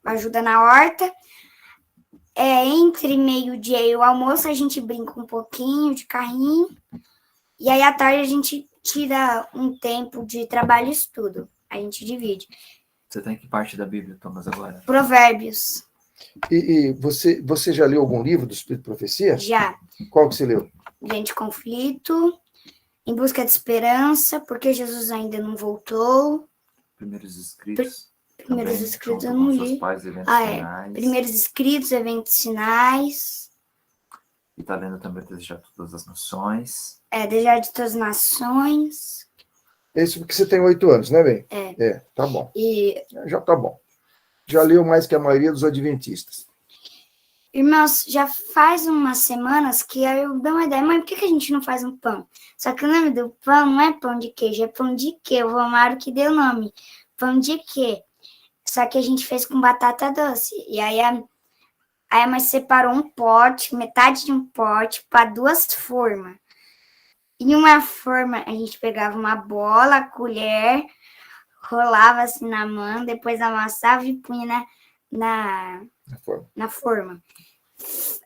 ajuda na horta. Entre meio-dia e o almoço, a gente brinca um pouquinho de carrinho. E aí, à tarde, a gente tira um tempo de trabalho e estudo. A gente divide. Você tem que parte da Bíblia, Thomas, agora? Provérbios. E você já leu algum livro do Espírito de Profecia? Já. Qual que você leu? Diante de conflito. Em busca de esperança. Porque Jesus ainda não voltou. Primeiros escritos. Primeiros também, escritos junto eu não com seus li. pais, eventos finais. Primeiros escritos, eventos sinais. E está lendo também Desejar Todas as Nações. Desejar de todas as nações. Esse porque você tem 8 anos, né, bem? Tá bom. E, Já tá bom. Já leu mais que a maioria dos adventistas. irmãos, já faz umas semanas que eu dou uma ideia. Mãe, por que a gente não faz um pão? Só que o nome do pão não é pão de queijo, é pão de quê? O Vomaro que deu o nome. Pão de quê? Só que a gente fez com batata doce. E aí a mãe separou um pote, metade de um pote, para 2 formas. Em uma forma, a gente pegava uma bola, a colher, rolava assim na mão, depois amassava e punha na forma.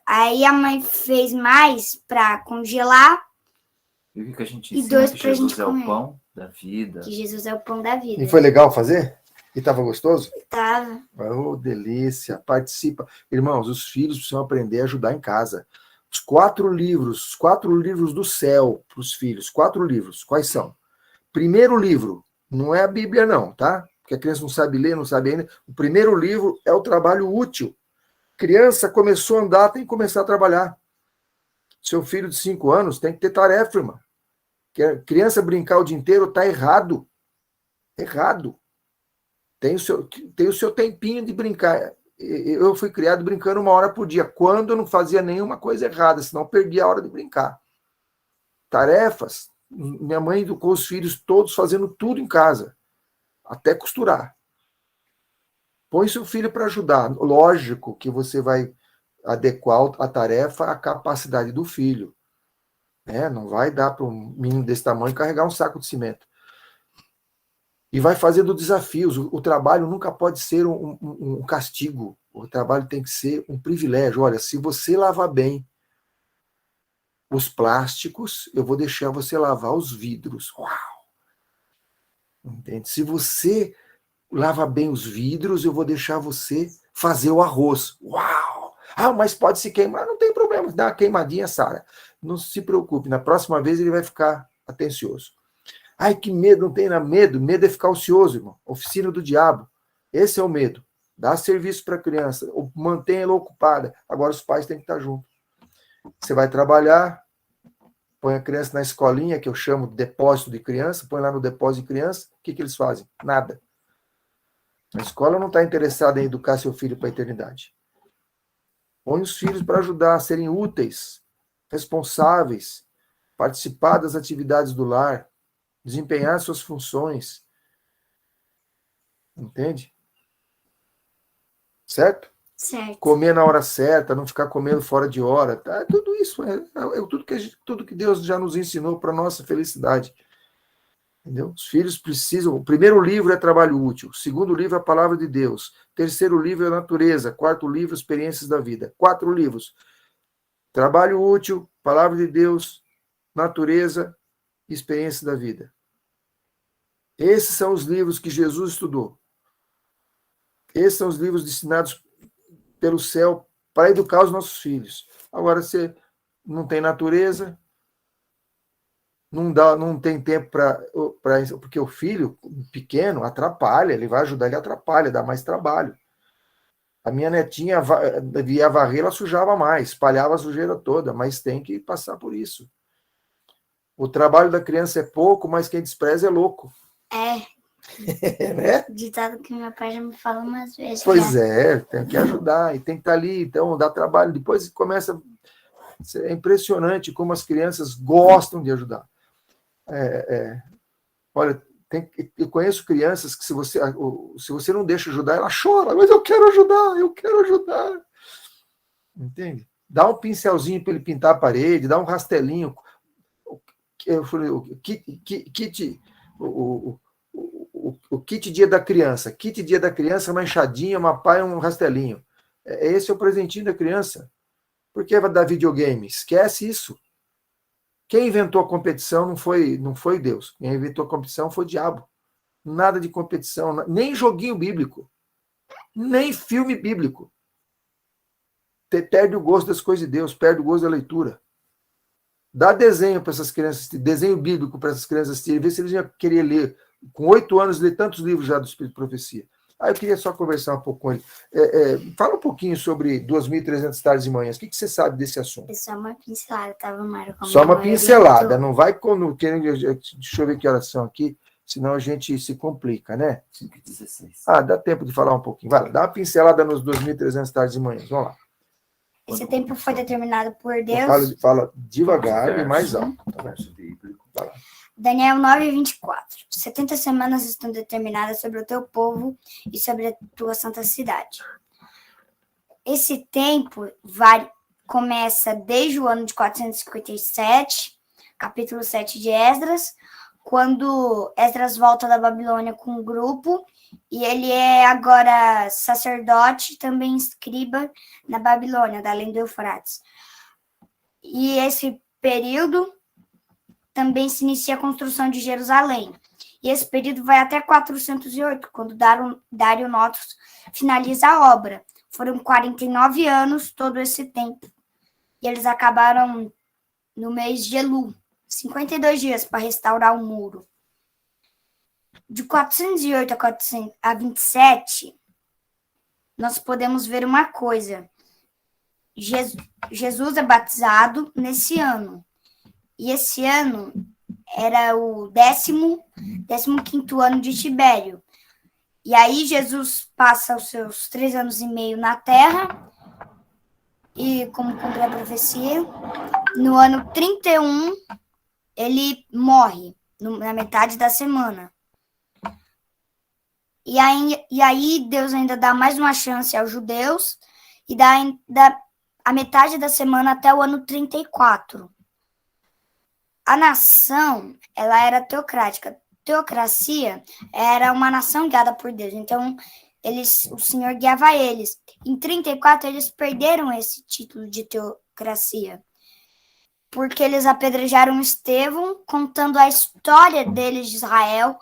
Aí a mãe fez mais para congelar. E o que a gente E ensina? 2 Que pra gente Jesus é o comer. pão da vida. Que Jesus é o pão da vida. E foi legal fazer? E tava gostoso? Tava. Oh, delícia. Participa. Irmãos, os filhos precisam aprender a ajudar em casa. Os 4 livros do céu para os filhos. 4 livros. Quais são? Primeiro livro, não é a Bíblia não, tá? Porque a criança não sabe ler, não sabe ainda. O primeiro livro é o trabalho útil. Criança começou a andar, tem que começar a trabalhar. Seu filho de 5 anos tem que ter tarefa, irmão. Criança brincar o dia inteiro tá errado. Errado. Tem o seu tempinho de brincar. Eu fui criado brincando 1 hora por dia, quando eu não fazia nenhuma coisa errada, senão eu perdia a hora de brincar. Tarefas, minha mãe educou os filhos todos fazendo tudo em casa, até costurar. Põe seu filho para ajudar. Lógico que você vai adequar a tarefa à capacidade do filho. Não vai dar para um menino desse tamanho carregar um saco de cimento. E vai fazendo desafios. O trabalho nunca pode ser um castigo. O trabalho tem que ser um privilégio. Olha, se você lavar bem os plásticos, eu vou deixar você lavar os vidros. Uau! Entende? Se você lava bem os vidros, eu vou deixar você fazer o arroz. Uau! Ah, mas pode se queimar. Não tem problema. Dá uma queimadinha, Sara. Não se preocupe. Na próxima vez ele vai ficar atencioso. Ai, que medo, não tem medo. Medo é ficar ocioso, irmão. Oficina do diabo. Esse é o medo. Dá serviço para a criança, mantenha ela ocupada. Agora os pais têm que estar juntos. Você vai trabalhar, põe a criança na escolinha, que eu chamo de depósito de criança, põe lá no depósito de criança, o que eles fazem? Nada. A escola não está interessada em educar seu filho para a eternidade. Põe os filhos para ajudar a serem úteis, responsáveis, participar das atividades do lar, desempenhar suas funções. Entende? Certo? Certo. Comer na hora certa, não ficar comendo fora de hora. Tá? Tudo isso é tudo que Deus já nos ensinou para a nossa felicidade. Entendeu? Os filhos precisam... O primeiro livro é trabalho útil. O segundo livro é a palavra de Deus. O terceiro livro é a natureza. Quarto livro, experiências da vida. 4 livros. Trabalho útil, palavra de Deus, natureza, experiência da vida. Esses são os livros que Jesus estudou. Esses são os livros destinados pelo céu para educar os nossos filhos. Agora, você não tem natureza, não tem tempo para... Porque o filho pequeno atrapalha, ele vai ajudar, ele atrapalha, dá mais trabalho. A minha netinha via varrer, ela sujava mais, espalhava a sujeira toda, mas tem que passar por isso. O trabalho da criança é pouco, mas quem despreza é louco. Né? Ditado que meu pai já me falou umas vezes. Pois é, tem que ajudar, e tem que estar ali, então dá trabalho. Depois começa... É impressionante como as crianças gostam de ajudar. Olha, eu conheço crianças que se você não deixa ajudar, ela chora, mas eu quero ajudar. Entende? Dá um pincelzinho para ele pintar a parede, dá um rastelinho. Eu falei, o kit dia da criança. Kit dia da criança, uma enxadinha, uma pá e um rastelinho. Esse é o presentinho da criança. Por que vai dar videogame? Esquece isso. Quem inventou a competição não foi Deus. Quem inventou a competição foi o diabo. Nada de competição, nem joguinho bíblico, nem filme bíblico. Perde o gosto das coisas de Deus, perde o gosto da leitura. Dá desenho para essas crianças, desenho bíblico para essas crianças assistirem, ver se eles iam querer ler. Com 8 anos, ler tantos livros já do Espírito de Profecia. Eu queria só conversar um pouco com ele. Fala um pouquinho sobre 2.300 tardes e manhãs. O que você sabe desse assunto? É só uma pincelada, tava, Mário? Só uma pincelada, não vai quando... Deixa eu ver que horas são aqui, senão a gente se complica, né? 5h16. Dá tempo de falar um pouquinho. Vai lá, dá uma pincelada nos 2.300 tardes e manhãs. Vamos lá. Esse tempo foi determinado por Deus. Fala devagar e mais alto. Tá Verso bíblico. Vai lá. Daniel 9:24. 70 semanas estão determinadas sobre o teu povo e sobre a tua santa cidade. Esse tempo começa desde o ano de 457, capítulo 7 de Esdras, quando Esdras volta da Babilônia com um grupo, e ele é agora sacerdote, também escriba na Babilônia, da além do Eufrates. E esse período também se inicia a construção de Jerusalém. E esse período vai até 408, quando Dário Notos finaliza a obra. Foram 49 anos todo esse tempo. E eles acabaram no mês de Elu, 52 dias para restaurar o muro. De 408 a 27, nós podemos ver uma coisa. Jesus é batizado nesse ano. E esse ano era o 15º ano de Tibério. E aí Jesus passa os seus 3 anos e meio na Terra, e como cumpre a profecia, no ano 31, ele morre, na metade da semana. E aí Deus ainda dá mais uma chance aos judeus, e dá a metade da semana até o ano 34. A nação, ela era teocrática. Teocracia era uma nação guiada por Deus. Então, o Senhor guiava eles. Em 34, eles perderam esse título de teocracia, porque eles apedrejaram Estevão, contando a história deles de Israel,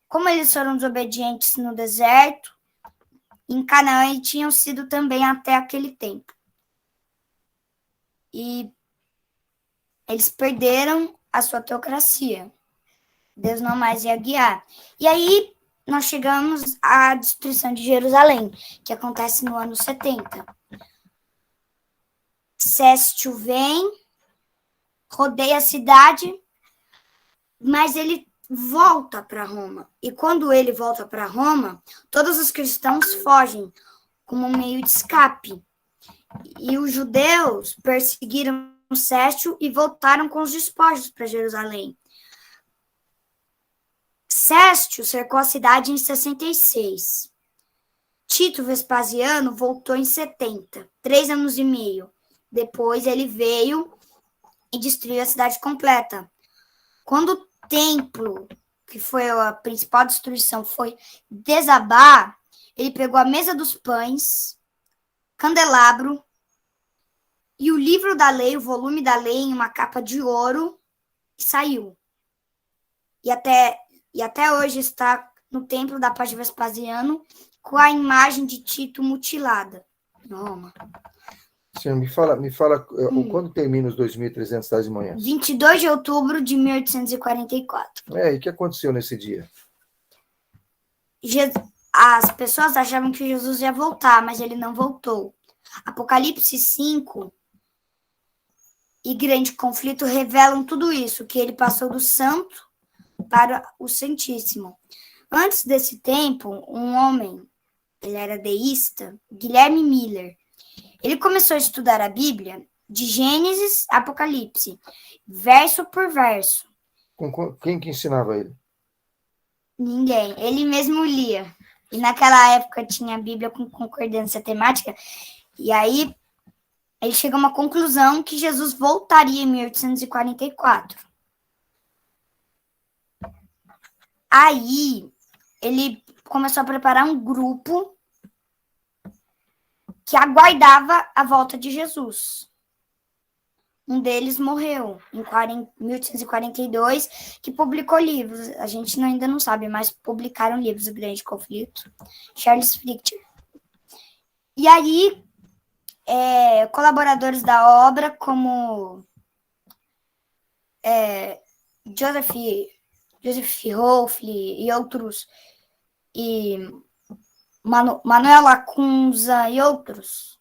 como eles foram desobedientes no deserto, em Canaã, e tinham sido também até aquele tempo. E eles perderam a sua teocracia. Deus não mais ia guiar. E aí nós chegamos à destruição de Jerusalém, que acontece no ano 70. Céstio vem, rodeia a cidade, mas ele volta para Roma. E quando ele volta para Roma, todos os cristãos fogem como meio de escape. E os judeus perseguiram Céstio e voltaram com os despojos para Jerusalém. Céstio cercou a cidade em 66. Tito Vespasiano voltou em 70, 3 anos e meio. Depois ele veio e destruiu a cidade completa. Quando o templo, que foi a principal destruição, foi desabar, ele pegou a mesa dos pães, candelabro e o livro da lei, o volume da lei, em uma capa de ouro, e saiu. E até hoje está no templo da paz de Vespasiano, com a imagem de Tito mutilada em Roma. Senhor, me fala quando termina os 2.300 tais de manhã? 22 de outubro de 1844. E o que aconteceu nesse dia? As pessoas achavam que Jesus ia voltar, mas ele não voltou. Apocalipse 5 e Grande Conflito revelam tudo isso, que ele passou do santo para o Santíssimo. Antes desse tempo, um homem, ele era deísta, Guilherme Miller, ele começou a estudar a Bíblia de Gênesis a Apocalipse, verso por verso. Quem que ensinava ele? Ninguém, ele mesmo lia. E naquela época tinha a Bíblia com concordância temática, e aí ele chegou a uma conclusão que Jesus voltaria em 1844. Aí ele começou a preparar um grupo que aguardava a volta de Jesus. Um deles morreu em 1842, que publicou livros. A gente ainda não sabe, mas publicaram livros, O Grande Conflito, Charles Fichte. E aí, colaboradores da obra, como Joseph Hoffle e outros, e Manuel Lacunza e outros,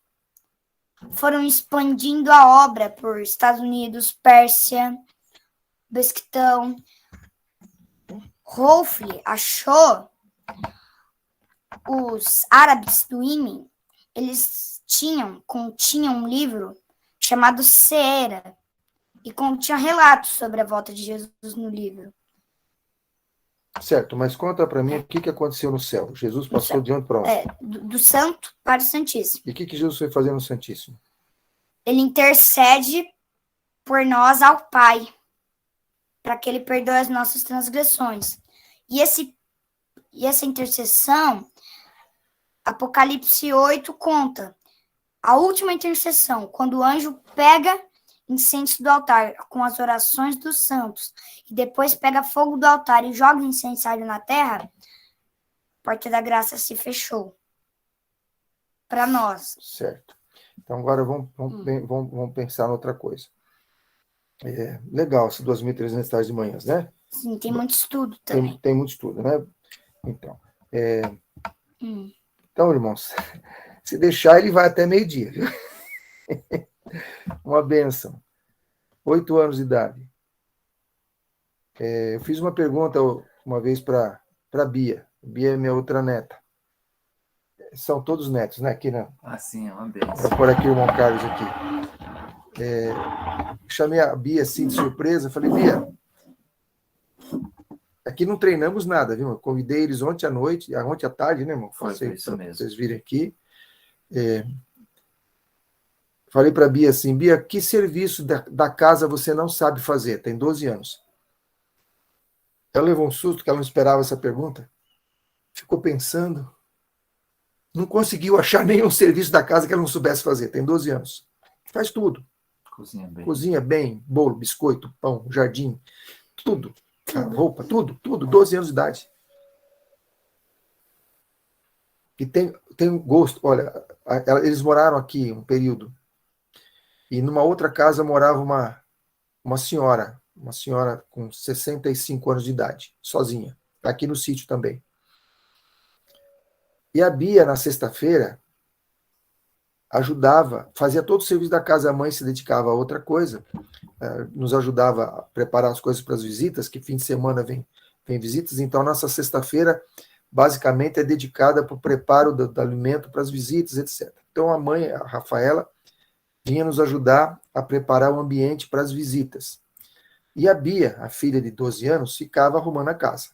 foram expandindo a obra por Estados Unidos, Pérsia, Besquitão. Hoffle achou os árabes do Iêmen, eles continham um livro chamado Seera, e continha relatos sobre a volta de Jesus no livro. Certo, mas conta para mim o que aconteceu no céu. Jesus passou de onde para onde? Do santo para o santíssimo. E o que Jesus foi fazer no santíssimo? Ele intercede por nós ao Pai, para que ele perdoe as nossas transgressões. E essa intercessão, Apocalipse 8 conta. A última intercessão, quando o anjo pega incenso do altar com as orações dos santos, e depois pega fogo do altar e joga incensário na terra, a porta da graça se fechou para nós. Certo. Então agora vamos pensar em outra coisa. Legal, esses 2.300 tais de manhãs, né? Sim, tem muito estudo também. Tem muito estudo, né? Então, então, irmãos, se deixar, ele vai até meio-dia, viu? Uma bênção. 8 anos de idade. Eu fiz uma pergunta uma vez para a Bia. Bia é minha outra neta. São todos netos, né? Aqui não. Sim, é uma Vou benção. pôr aqui o irmão Carlos aqui. Chamei a Bia assim de surpresa. Falei, Bia, aqui não treinamos nada, viu? Eu convidei eles ontem à noite, ontem à tarde, né, irmão? Foi Passei isso para mesmo. vocês virem aqui. Falei para a Bia assim, Bia, que serviço da casa você não sabe fazer? Tem 12 anos. Ela levou um susto, que ela não esperava essa pergunta. Ficou pensando. Não conseguiu achar nenhum serviço da casa que ela não soubesse fazer. Tem 12 anos. Faz tudo. Cozinha bem. Cozinha bem, bolo, biscoito, pão, jardim, tudo. Roupa, tudo, tudo. 12 anos de idade. E tem gosto. Olha, eles moraram aqui um período. E numa outra casa morava uma senhora com 65 anos de idade, sozinha. Está aqui no sítio também. E a Bia, na sexta-feira, ajudava, fazia todo o serviço da casa. A mãe se dedicava a outra coisa, nos ajudava a preparar as coisas para as visitas, que fim de semana vem visitas. Então, nossa sexta-feira, basicamente, é dedicada para o preparo do alimento para as visitas, etc. Então, a mãe, a Rafaela, vinha nos ajudar a preparar o ambiente para as visitas. E a Bia, a filha de 12 anos, ficava arrumando a casa.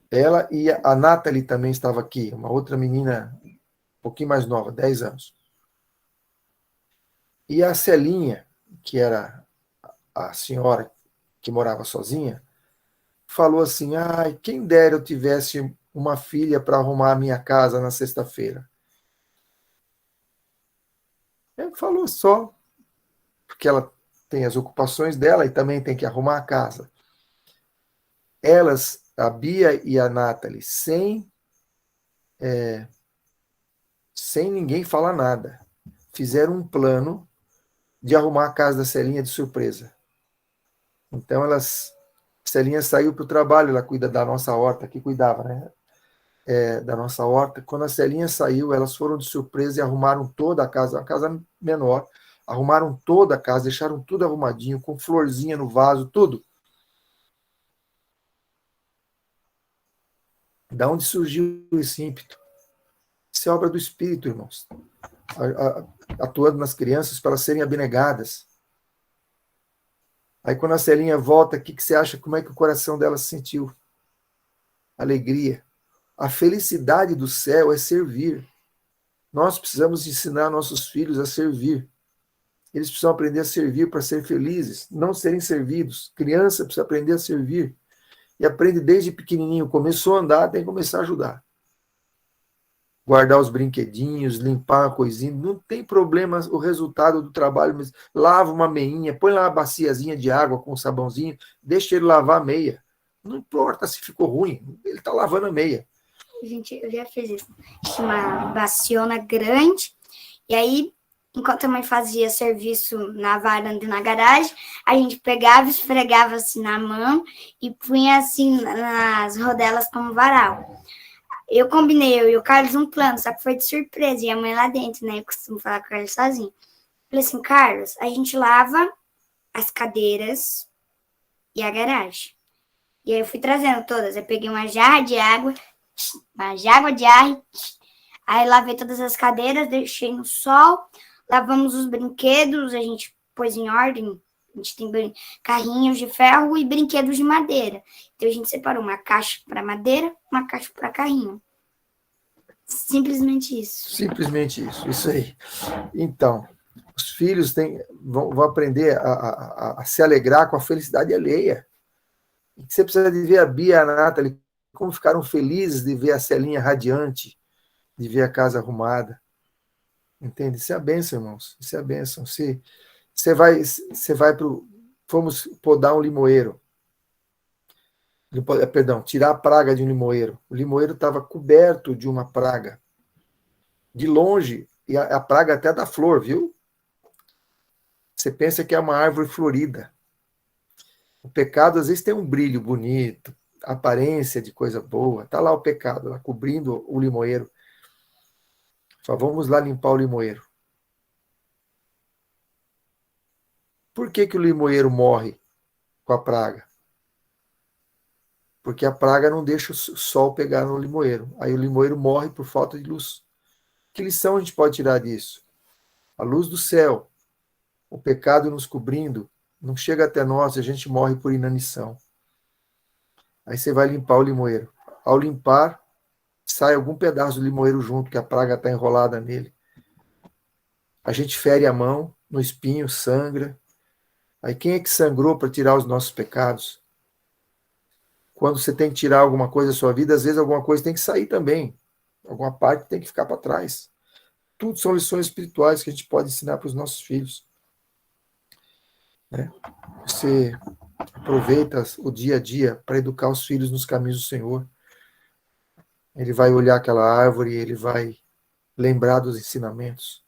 Ela e a Nathalie também estava aqui, uma outra menina um pouquinho mais nova, 10 anos. E a Celinha, que era a senhora que morava sozinha, falou assim, ai, quem dera eu tivesse uma filha para arrumar a minha casa na sexta-feira. Ela falou só, porque ela tem as ocupações dela e também tem que arrumar a casa. Elas, a Bia e a Nathalie, sem ninguém falar nada, fizeram um plano de arrumar a casa da Celinha de surpresa. Então, Celinha saiu para o trabalho, ela cuida da nossa horta, que cuidava, né? Da nossa horta. Quando a Celinha saiu, elas foram de surpresa e arrumaram toda a casa, uma casa menor, arrumaram toda a casa, deixaram tudo arrumadinho, com florzinha no vaso, tudo. Da onde surgiu esse ímpeto? Isso é obra do Espírito, irmãos. Atuando nas crianças para elas serem abnegadas. Aí quando a Celinha volta, o que você acha? Como é que o coração dela se sentiu? Alegria. A felicidade do céu é servir. Nós precisamos ensinar nossos filhos a servir. Eles precisam aprender a servir para ser felizes, não serem servidos. Criança precisa aprender a servir. E aprende desde pequenininho. Começou a andar, tem que começar a ajudar. Guardar os brinquedinhos, limpar a coisinha. Não tem problema o resultado do trabalho. Mas lava uma meinha, põe lá uma baciazinha de água com um sabãozinho, deixa ele lavar a meia. Não importa se ficou ruim, ele está lavando a meia. Gente, eu já fiz isso. Tinha uma baciona grande, e aí, enquanto a mãe fazia serviço na varanda e na garagem, a gente pegava, esfregava assim na mão e punha assim nas rodelas como varal. Eu combinei, eu e o Carlos, um plano, só que foi de surpresa, e a mãe lá dentro, né? Eu costumo falar com o Carlos sozinho. Falei assim, Carlos, a gente lava as cadeiras e a garagem. E aí eu fui trazendo todas. Eu peguei uma jarra de água de ar, aí lavei todas as cadeiras, deixei no sol, lavamos os brinquedos, a gente pôs em ordem, a gente tem carrinhos de ferro e brinquedos de madeira. Então a gente separou uma caixa para madeira, uma caixa para carrinho. Simplesmente isso. Simplesmente isso aí. Então, os filhos vão aprender a se alegrar com a felicidade alheia. E você precisa de ver a Bia e a Nathalie, como ficaram felizes de ver a Celinha radiante, de ver a casa arrumada. Entende? Isso é a bênção, irmãos. Isso é a bênção. Você vai para o... Fomos podar um limoeiro. Perdão, tirar a praga de um limoeiro. O limoeiro estava coberto de uma praga. De longe, e a praga até da flor, viu? Você pensa que é uma árvore florida. O pecado, às vezes, tem um brilho bonito, aparência de coisa boa. Está lá o pecado, lá cobrindo o limoeiro. Só vamos lá limpar o limoeiro. Por que o limoeiro morre? com a praga. Porque a praga não deixa o sol pegar no limoeiro. Aí o limoeiro morre por falta de luz. Que lição a gente pode tirar disso? A luz do céu, o pecado nos cobrindo, não chega até nós e a gente morre por inanição. Aí você vai limpar o limoeiro. Ao limpar, sai algum pedaço do limoeiro junto, que a praga está enrolada nele. A gente fere a mão no espinho, sangra. Aí quem é que sangrou para tirar os nossos pecados? Quando você tem que tirar alguma coisa da sua vida, às vezes alguma coisa tem que sair também. Alguma parte tem que ficar para trás. Tudo são lições espirituais que a gente pode ensinar para os nossos filhos. Né? Você aproveita o dia a dia para educar os filhos nos caminhos do Senhor. Ele vai olhar aquela árvore, ele vai lembrar dos ensinamentos.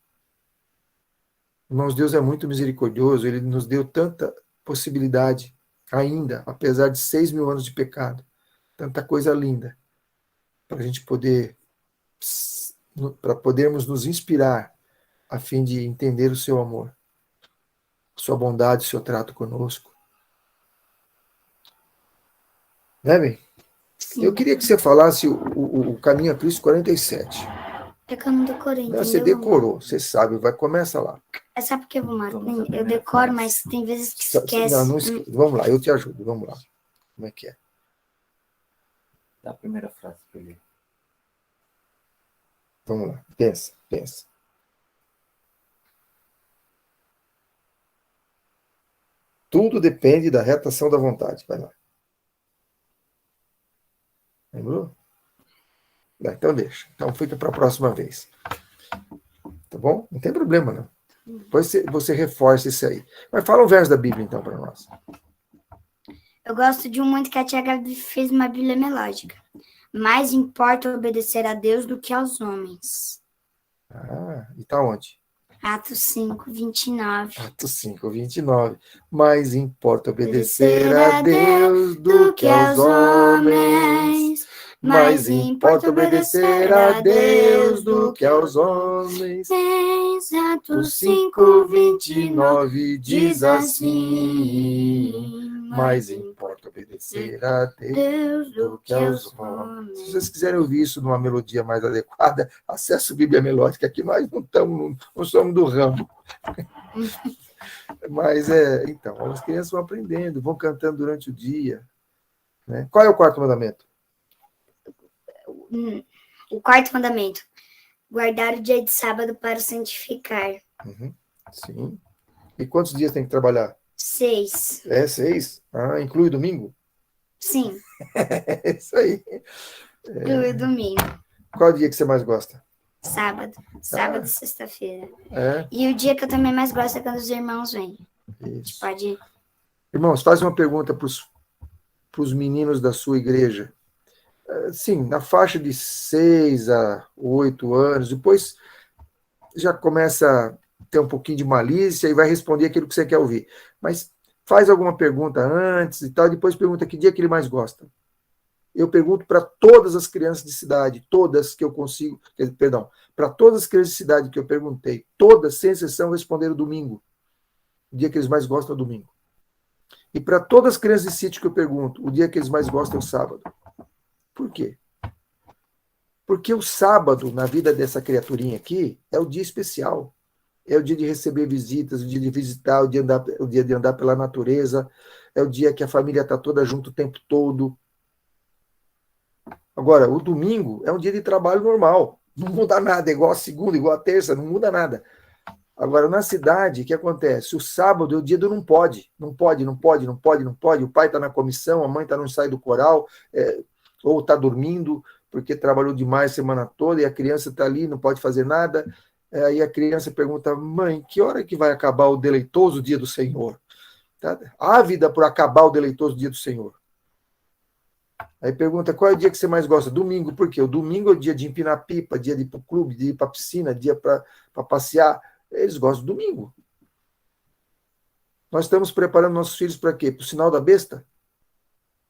Irmãos, Deus é muito misericordioso, ele nos deu tanta possibilidade ainda, apesar de 6.000 anos de pecado, tanta coisa linda, para a gente poder, para podermos nos inspirar a fim de entender o seu amor, sua bondade, seu trato conosco. Né, bem? Sim. Eu queria que você falasse o Caminho a Cristo 47. É que eu não decorei, Não, entendeu? você decorou, você sabe, começa lá. É só porque eu decoro, mas tem vezes que esquece. Não esquece. Vamos lá, eu te ajudo, vamos lá. Como é que é? Dá a primeira frase para ele. Vamos lá, pensa. Tudo depende da retação da vontade. Vai lá. Lembrou? Então deixa. Então fica para a próxima vez. Tá bom? Não tem problema, não. Depois você reforça isso aí. Mas fala um verso da Bíblia, então, para nós. Eu gosto de um muito que a Tia Gabi fez uma Bíblia melódica. Mais importa obedecer a Deus do que aos homens. Ah, e tá onde? Atos 5, 29. Atos 5, 29. Mais importa obedecer a Deus do que aos homens. Mais importa obedecer a Deus do que aos homens. Atos 5, 29 diz assim. Mais importa obedecer a Deus do que aos homens. Se vocês quiserem ouvir isso numa melodia mais adequada, acesse o Bíblia Melódica, que nós não somos do ramo. Mas então, as crianças vão aprendendo, vão cantando durante o dia. Né? Qual é o quarto mandamento? O quarto mandamento. Guardar o dia de sábado para o santificar. Sim. E quantos dias tem que trabalhar? 6. 6? Ah, inclui domingo? Sim. É isso aí. Inclui domingo. Qual é o dia que você mais gosta? Sábado. Sábado e sexta-feira. É? E o dia que eu também mais gosto é quando os irmãos vêm. Isso. Pode. Irmãos, faz uma pergunta para os meninos da sua igreja. Sim, na faixa de 6 a 8 anos, depois já começa a ter um pouquinho de malícia e vai responder aquilo que você quer ouvir. Mas faz alguma pergunta antes e tal, depois pergunta que dia que ele mais gosta. Eu pergunto para todas as crianças de cidade, todas que eu consigo, para todas as crianças de cidade que eu perguntei, todas, sem exceção, responderam domingo. O dia que eles mais gostam é o domingo. E para todas as crianças de sítio que eu pergunto, o dia que eles mais gostam é o sábado. Por quê? Porque o sábado, na vida dessa criaturinha aqui, é o dia especial. É o dia de receber visitas, o dia de visitar, o dia de andar pela natureza, é o dia que a família está toda junto o tempo todo. Agora, o domingo é um dia de trabalho normal. Não muda nada, é igual a segunda, igual a terça, não muda nada. Agora, na cidade, o que acontece? O sábado é o dia do não pode. Não pode. O pai está na comissão, a mãe não sai do coral, ou está dormindo, porque trabalhou demais a semana toda, e a criança está ali, não pode fazer nada. Aí a criança pergunta, mãe, que hora que vai acabar o deleitoso dia do Senhor? Tá? Ávida por acabar o deleitoso dia do Senhor. Aí pergunta, qual é o dia que você mais gosta? Domingo, por quê? O domingo é o dia de empinar pipa, dia de ir para o clube, de ir para a piscina, dia para passear. Eles gostam do domingo. Nós estamos preparando nossos filhos para quê? Para o sinal da besta?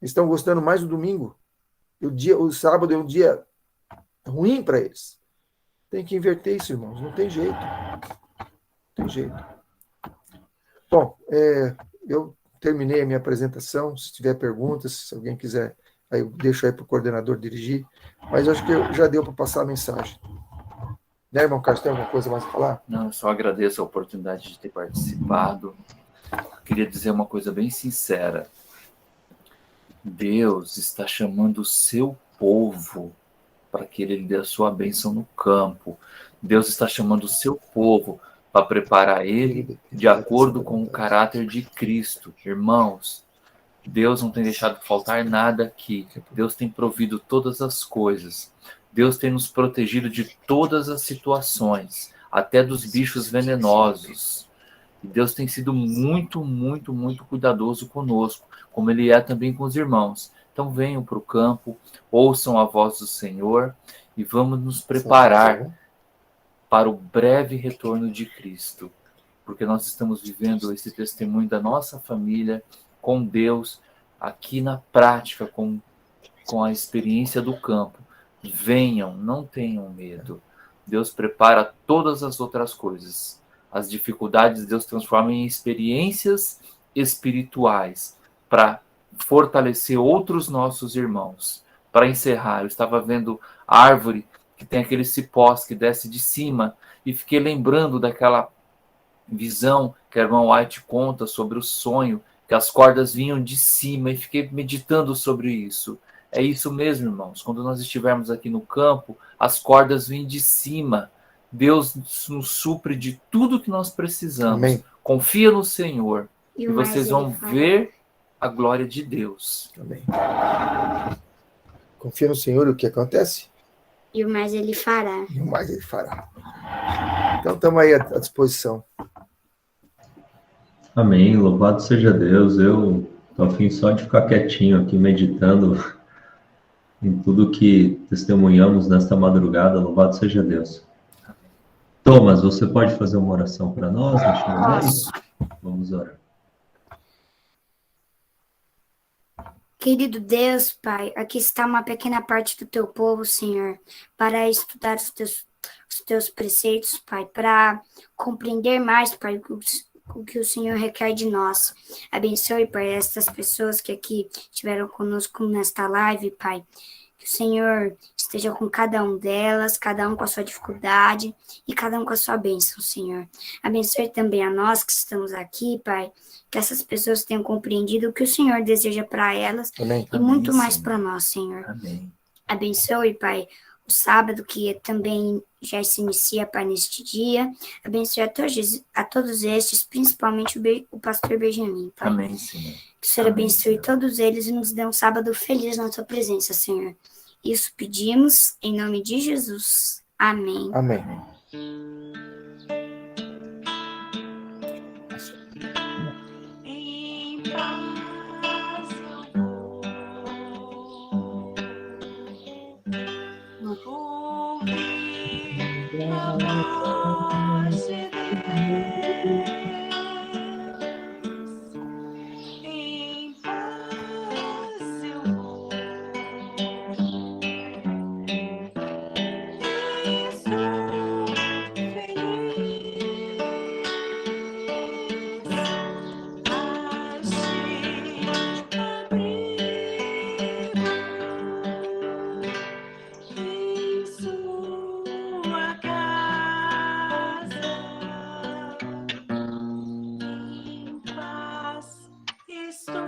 Eles estão gostando mais do domingo. O sábado é um dia ruim para eles. Tem que inverter isso, irmãos. Não tem jeito. Bom, eu terminei a minha apresentação. Se tiver perguntas, se alguém quiser, aí eu deixo aí para o coordenador dirigir. Mas eu acho que já deu para passar a mensagem. Né, irmão Carlos, tem alguma coisa mais para falar? Não, eu só agradeço a oportunidade de ter participado. Queria dizer uma coisa bem sincera. Deus está chamando o seu povo para que ele dê a sua bênção no campo. Deus está chamando o seu povo para preparar ele de acordo com o caráter de Cristo. Irmãos, Deus não tem deixado faltar nada aqui. Deus tem provido todas as coisas. Deus tem nos protegido de todas as situações, até dos bichos venenosos. E Deus tem sido muito, muito, muito cuidadoso conosco, como Ele é também com os irmãos. Então venham para o campo, ouçam a voz do Senhor e vamos nos preparar para o breve retorno de Cristo. Porque nós estamos vivendo esse testemunho da nossa família com Deus, aqui na prática, com a experiência do campo. Venham, não tenham medo. Deus prepara todas as outras coisas. As dificuldades Deus transforma em experiências espirituais para fortalecer outros nossos irmãos. Para encerrar, eu estava vendo a árvore que tem aquele cipós que desce de cima e fiquei lembrando daquela visão que a irmã White conta sobre o sonho, que as cordas vinham de cima e fiquei meditando sobre isso. É isso mesmo, irmãos. Quando nós estivermos aqui no campo, as cordas vêm de cima. Deus nos supre de tudo que nós precisamos. Amém. Confia no Senhor e mais vocês ele vão fará. ver a glória de Deus. Amém. Confia no Senhor, o que acontece? E o mais ele fará. E o mais ele fará. Então, estamos aí à disposição. Amém. Louvado seja Deus. Eu tô a fim só de ficar quietinho aqui, meditando em tudo que testemunhamos nesta madrugada. Louvado seja Deus. Thomas, você pode fazer uma oração para nós? Vamos orar. Querido Deus, Pai, aqui está uma pequena parte do teu povo, Senhor, para estudar os teus preceitos, Pai, para compreender mais, Pai, o que o Senhor requer de nós. Abençoe, Pai, estas pessoas que aqui estiveram conosco nesta live, Pai. Que o Senhor esteja com cada um delas, cada um com a sua dificuldade e cada um com a sua bênção, Senhor. Abençoe também a nós que estamos aqui, Pai, que essas pessoas tenham compreendido o que o Senhor deseja para elas. Amém. E muito Amém, mais Senhor. para nós, Senhor. Amém. Abençoe, Pai, o sábado que também já se inicia, Pai, neste dia. Abençoe a todos estes, principalmente o pastor Benjamin, Pai. Amém, Senhor. Que o Senhor Amém, abençoe Senhor. todos eles e nos dê um sábado feliz na tua presença, Senhor. Isso pedimos em nome de Jesus. Amém. Amém. Em paz eu vou ouvir a voz de Deus. Em paz eu vou e sou feliz. Em sua casa, em paz estou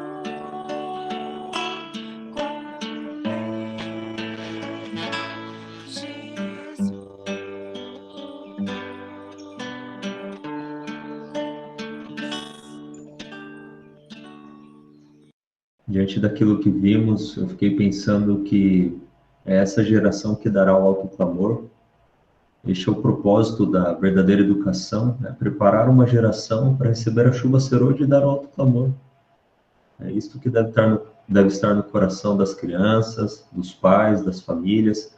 com Jesus. Diante daquilo que vimos, eu fiquei pensando que é essa geração que dará o alto clamor. Este é o propósito da verdadeira educação, né? Preparar uma geração para receber a chuva serôdia e dar o alto clamor. É isso que deve estar no coração das crianças, dos pais, das famílias.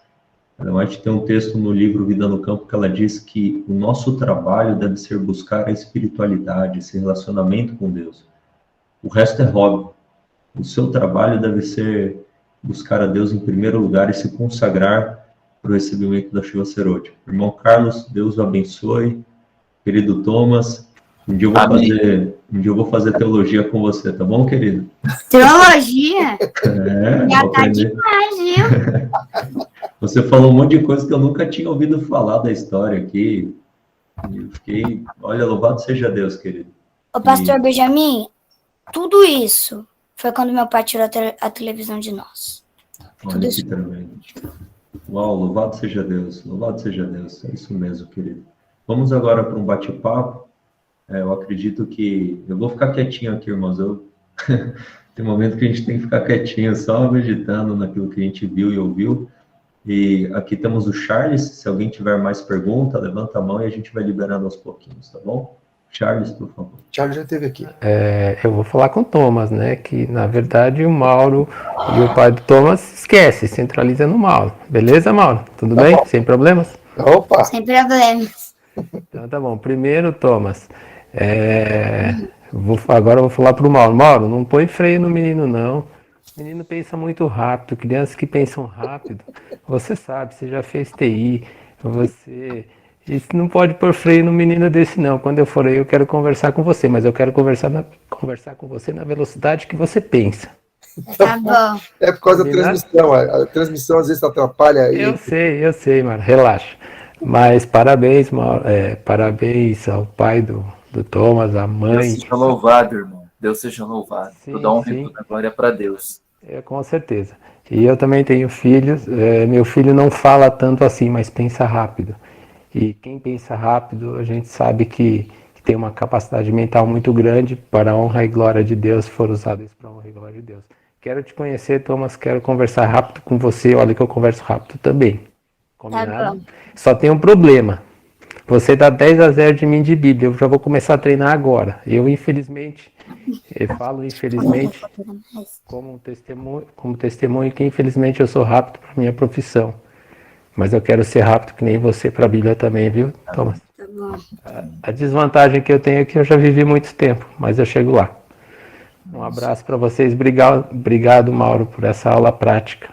Ellen White tem um texto no livro Vida no Campo que ela diz que o nosso trabalho deve ser buscar a espiritualidade, esse relacionamento com Deus. O resto é hobby. O seu trabalho deve ser buscar a Deus em primeiro lugar e se consagrar para o recebimento da chuva serôdia. Irmão Carlos, Deus o abençoe. Querido Thomas, Um dia eu vou fazer teologia com você, tá bom, querido? Teologia? Vou Já tá aprender. demais, viu? Você falou um monte de coisa que eu nunca tinha ouvido falar da história aqui. Eu fiquei, olha, louvado seja Deus, querido. Ô, pastor Benjamin, tudo isso foi quando meu pai tirou a televisão de nós. Tudo Olha isso. que tremendo. Uau, louvado seja Deus, louvado seja Deus. É isso mesmo, querido. Vamos agora para um bate-papo. Eu acredito que... Eu vou ficar quietinho aqui, irmãos. Tem momento que a gente tem que ficar quietinho, só meditando naquilo que a gente viu e ouviu. E aqui temos o Charles. Se alguém tiver mais pergunta, levanta a mão e a gente vai liberando aos pouquinhos, tá bom? Charles, por favor. Charles já esteve aqui. Eu vou falar com o Thomas, né? Que na verdade o Mauro e o pai do Thomas esquece, centraliza no Mauro. Beleza, Mauro? Tudo bem? Sem problemas? Opa! Sem problemas. Então tá bom. Primeiro, Thomas, agora eu vou falar pro Mauro. Mauro, não põe freio no menino, não. O menino pensa muito rápido. Crianças que pensam rápido, você sabe, você já fez TI, Isso não pode pôr freio no menino desse, não. Quando eu for aí, eu quero conversar com você, mas eu quero conversar com você na velocidade que você pensa. Tá bom. É por causa da Combinado? transmissão. A transmissão às vezes atrapalha aí. Eu sei, mano, relaxa. Mas parabéns, Mauro, parabéns ao pai do Thomas, à Deus mãe. seja louvado, irmão. Deus seja louvado. Sim, Toda honra sim. e toda glória para Deus. Com certeza. E eu também tenho filhos. Meu filho não fala tanto assim, mas pensa rápido. E quem pensa rápido, a gente sabe que tem uma capacidade mental muito grande para a honra e glória de Deus, se for usado isso para a honra e glória de Deus. Quero te conhecer, Thomas, quero conversar rápido com você. Olha que eu converso rápido também. Combinado? Tá bom. Só tem um problema. Você dá 10-0 de mim de Bíblia. Eu já vou começar a treinar agora. Eu falo infelizmente como testemunho que infelizmente eu sou rápido para minha profissão. Mas eu quero ser rápido que nem você para a Bíblia também, viu, Thomas? Tá bom. A desvantagem que eu tenho é que eu já vivi muito tempo, mas eu chego lá. Um abraço para vocês. Obrigado, Mauro, por essa aula prática.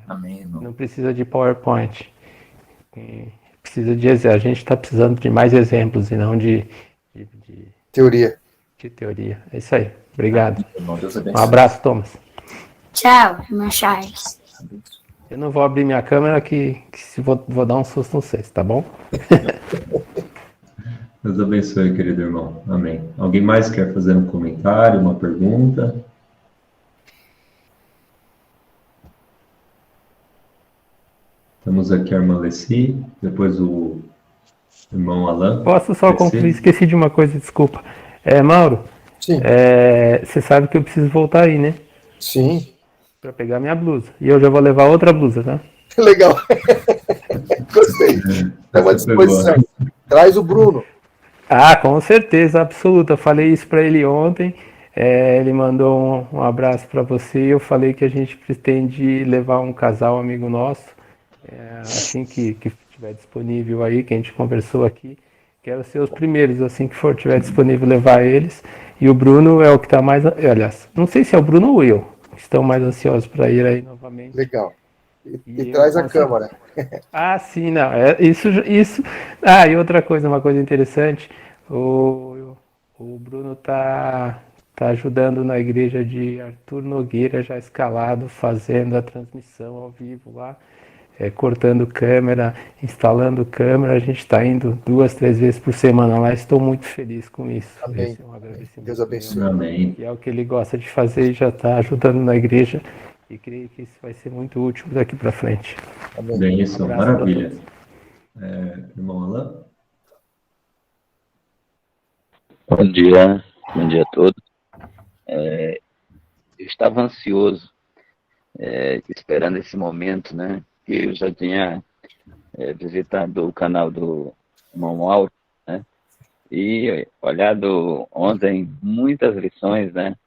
Amém, irmão. Não precisa de PowerPoint. Precisa de exemplo. A gente está precisando de mais exemplos e não de Teoria. teoria. É isso aí. Obrigado. Irmão, Deus Um abençoe. abraço, Thomas. Tchau, irmão Charles. Eu não vou abrir minha câmera que vou dar um susto em vocês, tá bom? Deus abençoe, querido irmão. Amém. Alguém mais quer fazer um comentário, uma pergunta? Temos aqui a irmã Leci, depois o irmão Alan. Posso só concluir? Esqueci de uma coisa, desculpa. Mauro, Sim. você sabe que eu preciso voltar aí, né? Sim. Pra pegar minha blusa. E eu já vou levar outra blusa, tá? Legal. Gostei. Estamos à disposição. Traz o Bruno. Ah, com certeza, absoluta. Eu falei isso para ele ontem. Ele mandou um abraço para você. Eu falei que a gente pretende levar um casal amigo nosso, assim que estiver disponível aí, que a gente conversou aqui. Quero ser os primeiros, assim que estiver disponível, levar eles. E o Bruno é o que está mais... Aliás, não sei se é o Bruno ou eu, que estão mais ansiosos para ir aí novamente. Legal. E traz a câmera. Ah, sim, não. Isso. Ah, e outra coisa, uma coisa interessante. O Bruno tá ajudando na igreja de Arthur Nogueira, já escalado, fazendo a transmissão ao vivo lá, cortando câmera, instalando câmera. A gente está indo 2-3 vezes por semana lá. Estou muito feliz com isso. Amém. Esse é um agradecimento. Deus abençoe. Amém. E é o que ele gosta de fazer e já está ajudando na igreja. E creio que isso vai ser muito útil daqui para frente. Amém. Bem, isso, abraço maravilha. pra Irmão Alan? Bom dia a todos. Eu estava ansioso, esperando esse momento, né? Que eu já tinha visitado o canal do irmão Mauro, né? E olhado ontem muitas lições, né?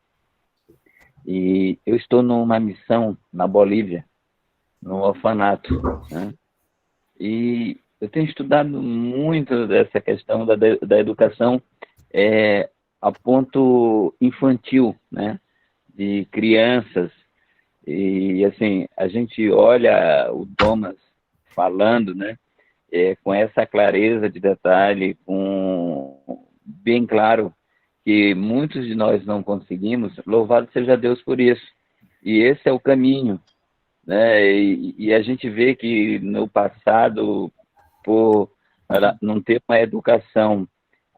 E eu estou numa missão na Bolívia, no orfanato, né? E eu tenho estudado muito dessa questão da educação a ponto infantil, né? De crianças. E, assim, a gente olha o Thomas falando, né? Com essa clareza de detalhe, com bem claro que muitos de nós não conseguimos, louvado seja Deus por isso. E esse é o caminho, né? E a gente vê que no passado, por não ter uma educação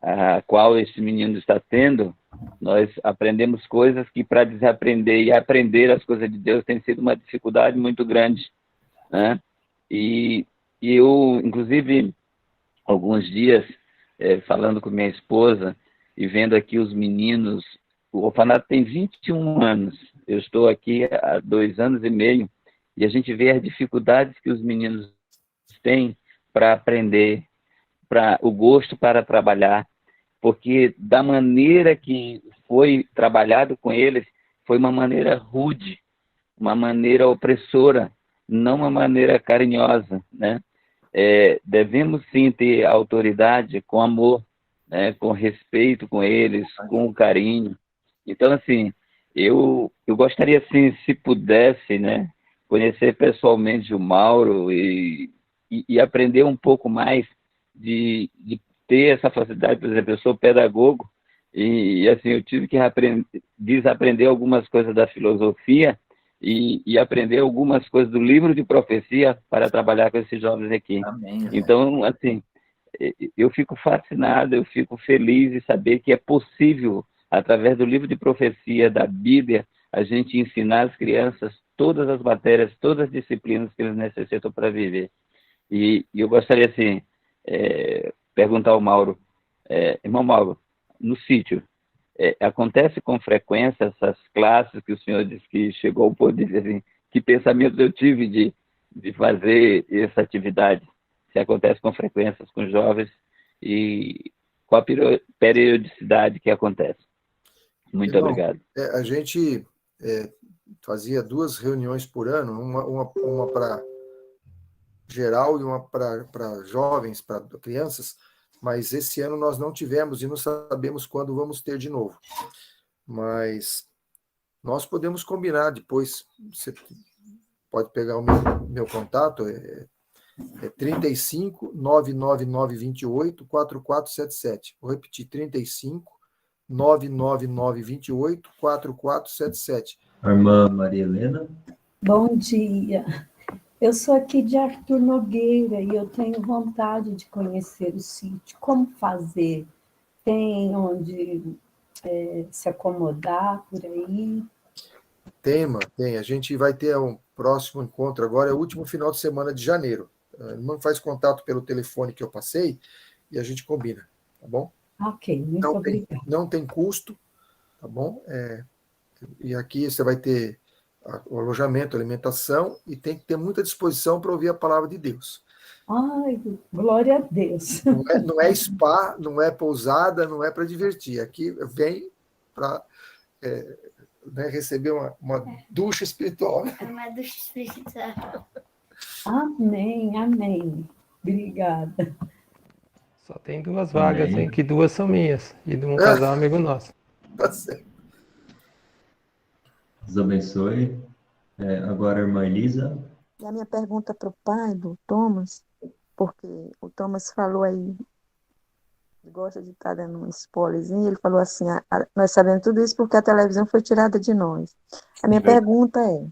a qual esse menino está tendo, nós aprendemos coisas que para desaprender e aprender as coisas de Deus tem sido uma dificuldade muito grande, né? E eu, inclusive, alguns dias, falando com minha esposa e vendo aqui os meninos, o orfanato tem 21 anos, eu estou aqui há 2 anos e meio, e a gente vê as dificuldades que os meninos têm para aprender, para o gosto para trabalhar, porque da maneira que foi trabalhado com eles, foi uma maneira rude, uma maneira opressora, não uma maneira carinhosa, né? Devemos sim ter autoridade com amor, né? Com respeito com eles, com carinho. Então, assim, eu gostaria, assim, se pudesse, né, conhecer pessoalmente o Mauro e aprender um pouco mais de ter essa facilidade. Por exemplo, eu sou pedagogo e assim, eu tive que desaprender algumas coisas da filosofia e aprender algumas coisas do livro de profecia para trabalhar com esses jovens aqui. Amém. Então, assim, eu fico fascinado, eu fico feliz de saber que é possível, através do livro de profecia, da Bíblia, a gente ensinar às crianças todas as matérias, todas as disciplinas que eles necessitam para viver. E eu gostaria, assim, perguntar ao Mauro, irmão Mauro, no sítio, acontece com frequência essas classes que o senhor disse que chegou ao ponto de dizer assim, que pensamento eu tive de fazer essa atividade? Se acontece com frequência com jovens e qual a periodicidade que acontece? Muito Irmão, obrigado. A gente fazia 2 reuniões por ano, uma para geral e uma para jovens, para crianças, mas esse ano nós não tivemos e não sabemos quando vamos ter de novo. Mas nós podemos combinar depois. Você pode pegar o meu contato, 35 99928 4477. Vou repetir, 35 99928 4477. A irmã Maria Helena. Bom dia. Eu sou aqui de Arthur Nogueira e eu tenho vontade de conhecer o sítio. Como fazer? Tem onde se acomodar por aí? Tem. A gente vai ter um próximo encontro agora, é o último final de semana de janeiro. A irmã faz contato pelo telefone que eu passei e a gente combina, tá bom? Ok, muito obrigada. Não tem custo, tá bom? E aqui você vai ter o alojamento, a alimentação, e tem que ter muita disposição para ouvir a palavra de Deus. Ai, glória a Deus. Não é spa, não é pousada, não é para divertir. Aqui vem para receber uma ducha espiritual. Uma ducha espiritual. Amém, amém. Obrigada. Só tem 2 vagas, Amém. hein? Que 2 são minhas. E de um casal amigo nosso. Tá certo. Deus abençoe. Agora a irmã Elisa. E a minha pergunta para o pai do Thomas, porque o Thomas falou aí, ele gosta de estar dando um spoilerzinho, ele falou assim, nós sabemos tudo isso porque a televisão foi tirada de nós. A minha pergunta é,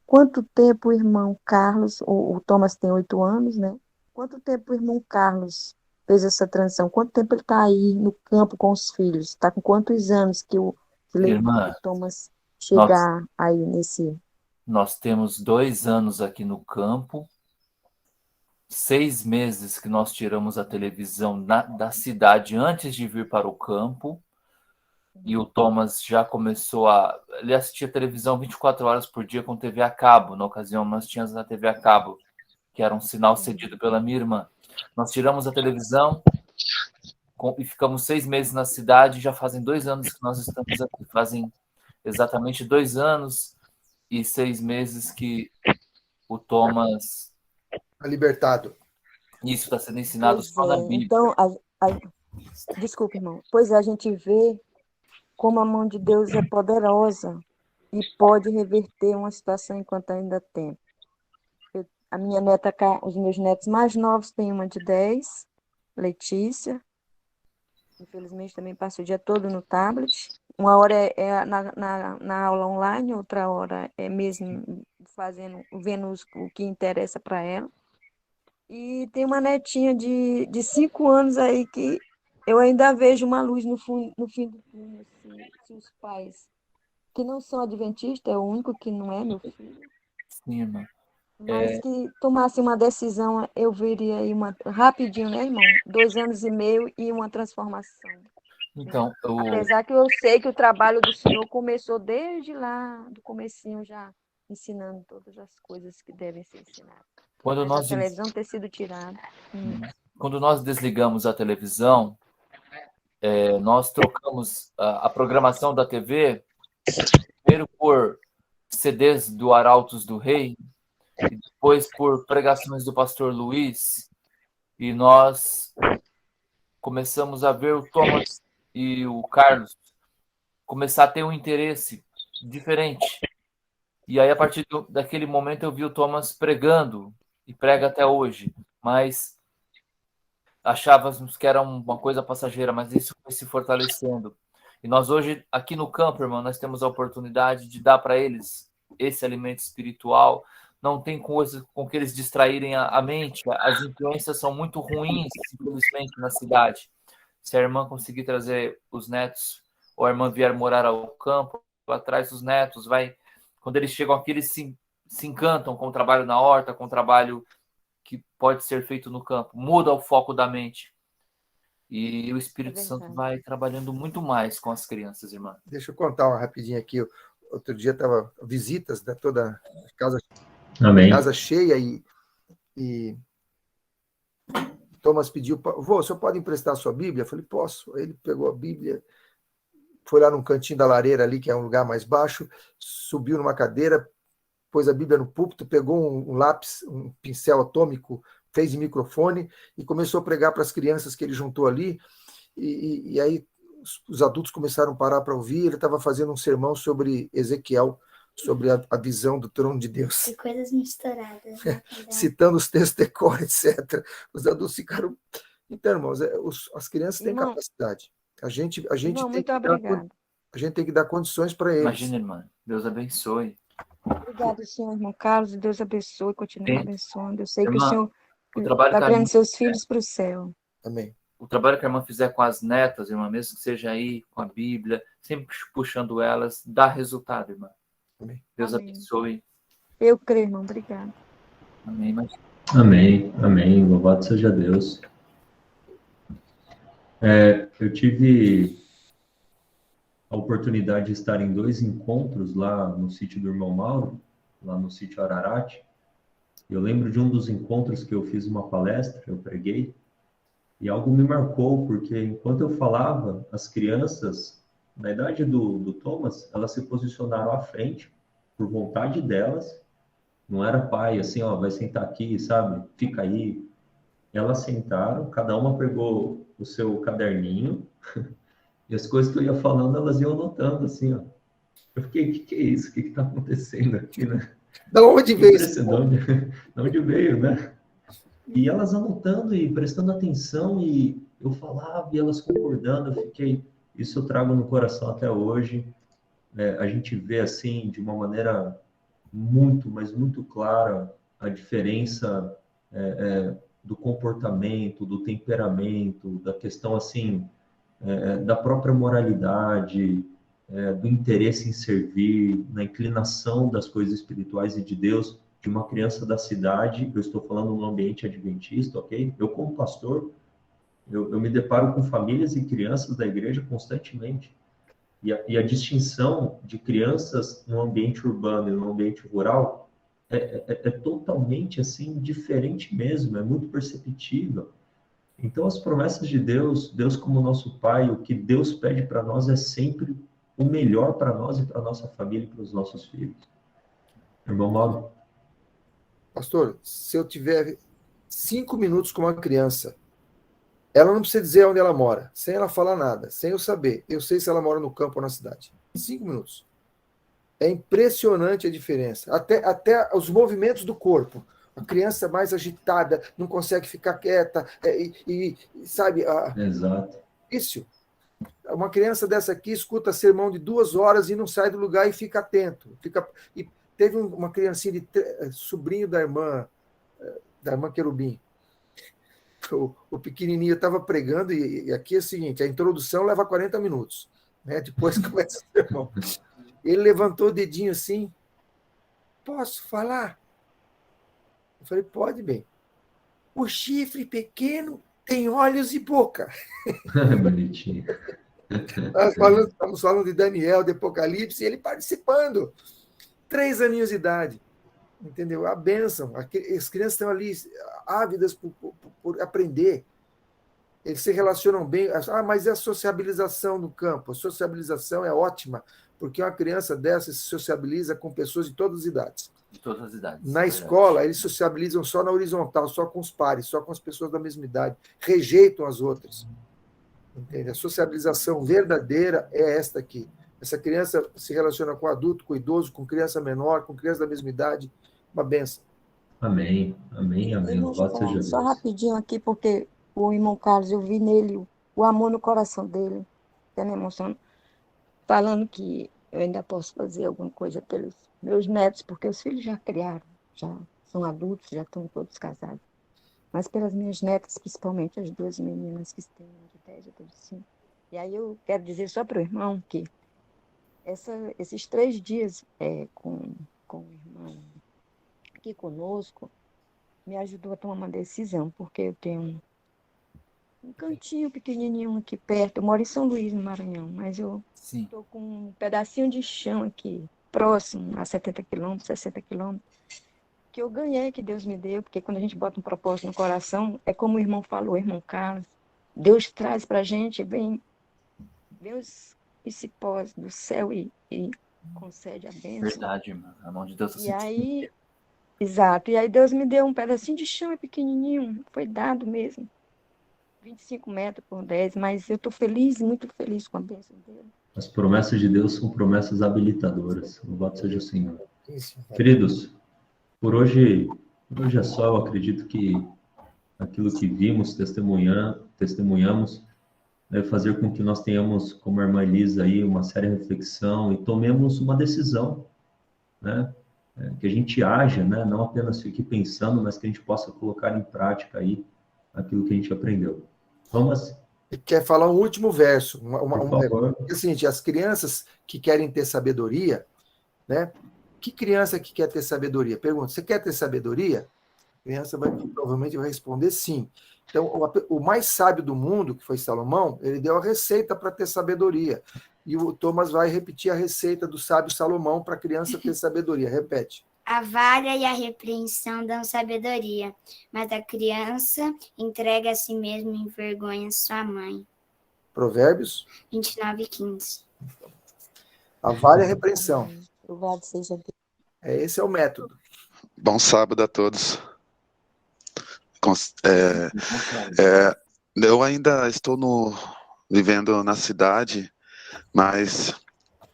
quanto tempo o irmão Carlos, o Thomas tem 8 anos, né? Quanto tempo o irmão Carlos fez essa transição? Quanto tempo ele está aí no campo com os filhos? Está com quantos anos que levou o Thomas chegar aí nesse... Nós temos 2 anos aqui no campo, 6 meses que nós tiramos a televisão da cidade antes de vir para o campo, e o Thomas já começou ele assistia televisão 24 horas por dia com TV a cabo. Na ocasião, nós tínhamos a TV a cabo, que era um sinal cedido pela minha irmã. Nós tiramos a televisão e ficamos 6 meses na cidade, já fazem 2 anos que nós estamos aqui. Fazem exatamente 2 anos e 6 meses que o Thomas... Tá libertado. Isso está sendo ensinado só na Bíblia. Então, desculpa, irmão. Pois a gente vê como a mão de Deus é poderosa e pode reverter uma situação enquanto ainda tem. A minha neta, os meus netos mais novos têm uma de 10, Letícia, infelizmente também passa o dia todo no tablet. Uma hora é na aula online, outra hora é mesmo vendo o que interessa para ela. E tem uma netinha de 5 anos aí que eu ainda vejo uma luz no fim do túnel, se os pais, que não são adventistas, é o único que não é, meu filho, Sim, irmã. mas que tomasse uma decisão, eu veria aí rapidinho, né, irmão? 2 anos e meio e uma transformação. Então, Apesar que eu sei que o trabalho do Senhor começou desde lá, do comecinho, já ensinando todas as coisas que devem ser ensinadas. quando Mas a nós, televisão ter sido tirada. quando nós desligamos a televisão, nós trocamos a programação da TV, primeiro por CDs do Arautos do Rei, e depois por pregações do pastor Luiz, e nós começamos a ver o Thomas e o Carlos começar a ter um interesse diferente. E aí, a partir daquele momento, eu vi o Thomas pregando, e prega até hoje, mas achávamos que era uma coisa passageira, mas isso foi se fortalecendo. E nós hoje, aqui no campo, irmão, nós temos a oportunidade de dar para eles esse alimento espiritual. Não tem coisa com que eles distraírem a mente. As influências são muito ruins, infelizmente, na cidade. Se a irmã conseguir trazer os netos, ou a irmã vier morar ao campo, ela traz os netos, quando eles chegam aqui, eles se encantam com o trabalho na horta, com o trabalho que pode ser feito no campo. Muda o foco da mente. E o Espírito Santo vai trabalhando muito mais com as crianças, irmã. Deixa eu contar uma rapidinho aqui. Outro dia estava visitas, né, toda a casa cheia e Thomas pediu, vô, o senhor pode emprestar a sua Bíblia? Eu falei, posso. Aí ele pegou a Bíblia, foi lá num cantinho da lareira ali, que é um lugar mais baixo, subiu numa cadeira, pôs a Bíblia no púlpito, pegou um lápis, um pincel atômico, fez microfone e começou a pregar para as crianças que ele juntou ali. E aí os adultos começaram a parar para ouvir. Ele estava fazendo um sermão sobre Ezequiel, sobre a visão do trono de Deus. E coisas misturadas. Né? Citando os textos de cor, etc. Os adultos ficaram... Então, irmãos, as crianças têm capacidade. A gente tem que dar condições para eles. Imagina, irmã. Deus abençoe. Obrigada, senhor, irmão Carlos. Deus abençoe, continue abençoando. Eu sei que o Irmã, senhor o trabalho está que a criando irmã seus filhos para o céu. Amém. O trabalho que a irmã fizer com as netas, irmã, mesmo que seja aí com a Bíblia, sempre puxando elas, dá resultado, irmã. Amém. Deus Amém. abençoe. Eu creio, irmão. Obrigada. Amém. Amém, amém. Louvado seja Deus. Eu tive a oportunidade de estar em 2 encontros lá no sítio do irmão Mauro, lá no sítio Ararate. Eu lembro de um dos encontros que eu fiz uma palestra, eu preguei, e algo me marcou, porque enquanto eu falava, as crianças, na idade do Thomas, elas se posicionaram à frente, por vontade delas. Não era pai, assim, ó, vai sentar aqui, sabe? Fica aí. Elas sentaram, cada uma pegou o seu caderninho, e as coisas que eu ia falando, elas iam anotando, assim, ó. Eu fiquei, o que é isso? O que está acontecendo aqui, né? Da onde veio isso? Da onde veio, né? E elas anotando e prestando atenção, e eu falava, e elas concordando, eu fiquei... Isso eu trago no coração até hoje. A gente vê, assim, de uma maneira muito, mas muito clara, a diferença do comportamento, do temperamento, da questão, assim, da própria moralidade, do interesse em servir, na inclinação das coisas espirituais e de Deus, de uma criança da cidade. Eu estou falando no ambiente adventista, ok? Eu, como pastor, eu me deparo com famílias e crianças da igreja constantemente. E a distinção de crianças no ambiente urbano e no ambiente rural é totalmente, assim, diferente mesmo, é muito perceptível. Então, as promessas de Deus, Deus como nosso Pai, o que Deus pede para nós é sempre o melhor para nós e para nossa família e para os nossos filhos. Irmão Mauro? Pastor, se eu tiver 5 minutos com uma criança, ela não precisa dizer onde ela mora, sem ela falar nada, sem eu saber. Eu sei se ela mora no campo ou na cidade. 5 minutos. É impressionante a diferença. Até os movimentos do corpo. A criança mais agitada, não consegue ficar quieta, sabe? Exato. difícil. Uma criança dessa aqui escuta sermão de 2 horas e não sai do lugar e fica atento. E teve uma criancinha sobrinho da irmã Querubim. O pequenininho estava pregando, e aqui é o seguinte, a introdução leva 40 minutos, né? Depois começa o sermão. Ele levantou o dedinho assim, posso falar? Eu falei, pode, bem. O chifre pequeno tem olhos e boca. Bonitinho. Estamos falando de Daniel, de Apocalipse, e ele participando. 3 aninhos de idade. Entendeu? A bênção. As crianças estão ali ávidas por aprender. Eles se relacionam bem. Mas é a sociabilização no campo. A sociabilização é ótima, porque uma criança dessa se sociabiliza com pessoas de todas as idades. De todas as idades. Na escola, eles sociabilizam só na horizontal, só com os pares, só com as pessoas da mesma idade. Rejeitam as outras. Entende? A sociabilização verdadeira é esta aqui. Essa criança se relaciona com adulto, com idoso, com criança menor, com criança da mesma idade. Uma benção. Amém. Louvado seja Deus. Só rapidinho aqui, porque o irmão Carlos, eu vi nele o amor no coração dele, até me emociono, falando que eu ainda posso fazer alguma coisa pelos meus netos, porque os filhos já criaram, já são adultos, já estão todos casados. Mas pelas minhas netas, principalmente as 2 meninas que têm de 10 e de 5. E aí eu quero dizer só para o irmão que esses 3 dias com o irmão aqui conosco me ajudou a tomar uma decisão, porque eu tenho um cantinho pequenininho aqui perto. Eu moro em São Luís, no Maranhão, mas eu estou com um pedacinho de chão aqui, próximo, a 70 quilômetros, 60 quilômetros, que eu ganhei, que Deus me deu, porque quando a gente bota um propósito no coração, é como o irmão falou, o irmão Carlos, Deus traz para a gente, vem os cipós do céu e concede a bênção. Verdade, irmã. A mão de Deus E aí, exato, e aí Deus me deu um pedacinho de chão, pequenininho, foi dado mesmo, 25 metros por 10, mas eu estou feliz, muito feliz com a bênção dele. As promessas de Deus são promessas habilitadoras. Louvado seja o Senhor. Queridos, por hoje é só. Eu acredito que aquilo que vimos, testemunhamos, deve fazer com que nós tenhamos, como a irmã Elisa aí, uma séria reflexão e tomemos uma decisão, né? Que a gente haja, né? Não apenas fique pensando, mas que a gente possa colocar em prática aí aquilo que a gente aprendeu. Vamos. Quer falar um último verso? Por favor. Assim, as crianças que querem ter sabedoria, né? Que criança que quer ter sabedoria? Pergunta, você quer ter sabedoria? A criança provavelmente vai responder sim. Então, o mais sábio do mundo, que foi Salomão, ele deu a receita para ter sabedoria. E o Thomas vai repetir a receita do sábio Salomão para a criança ter sabedoria. Repete. A vara e a repreensão dão sabedoria, mas a criança entrega a si mesma e envergonha sua mãe. Provérbios 29:15. A vara e a repreensão. Louvado seja Deus. Esse é o método. Bom sábado a todos. Eu ainda estou vivendo na cidade, mas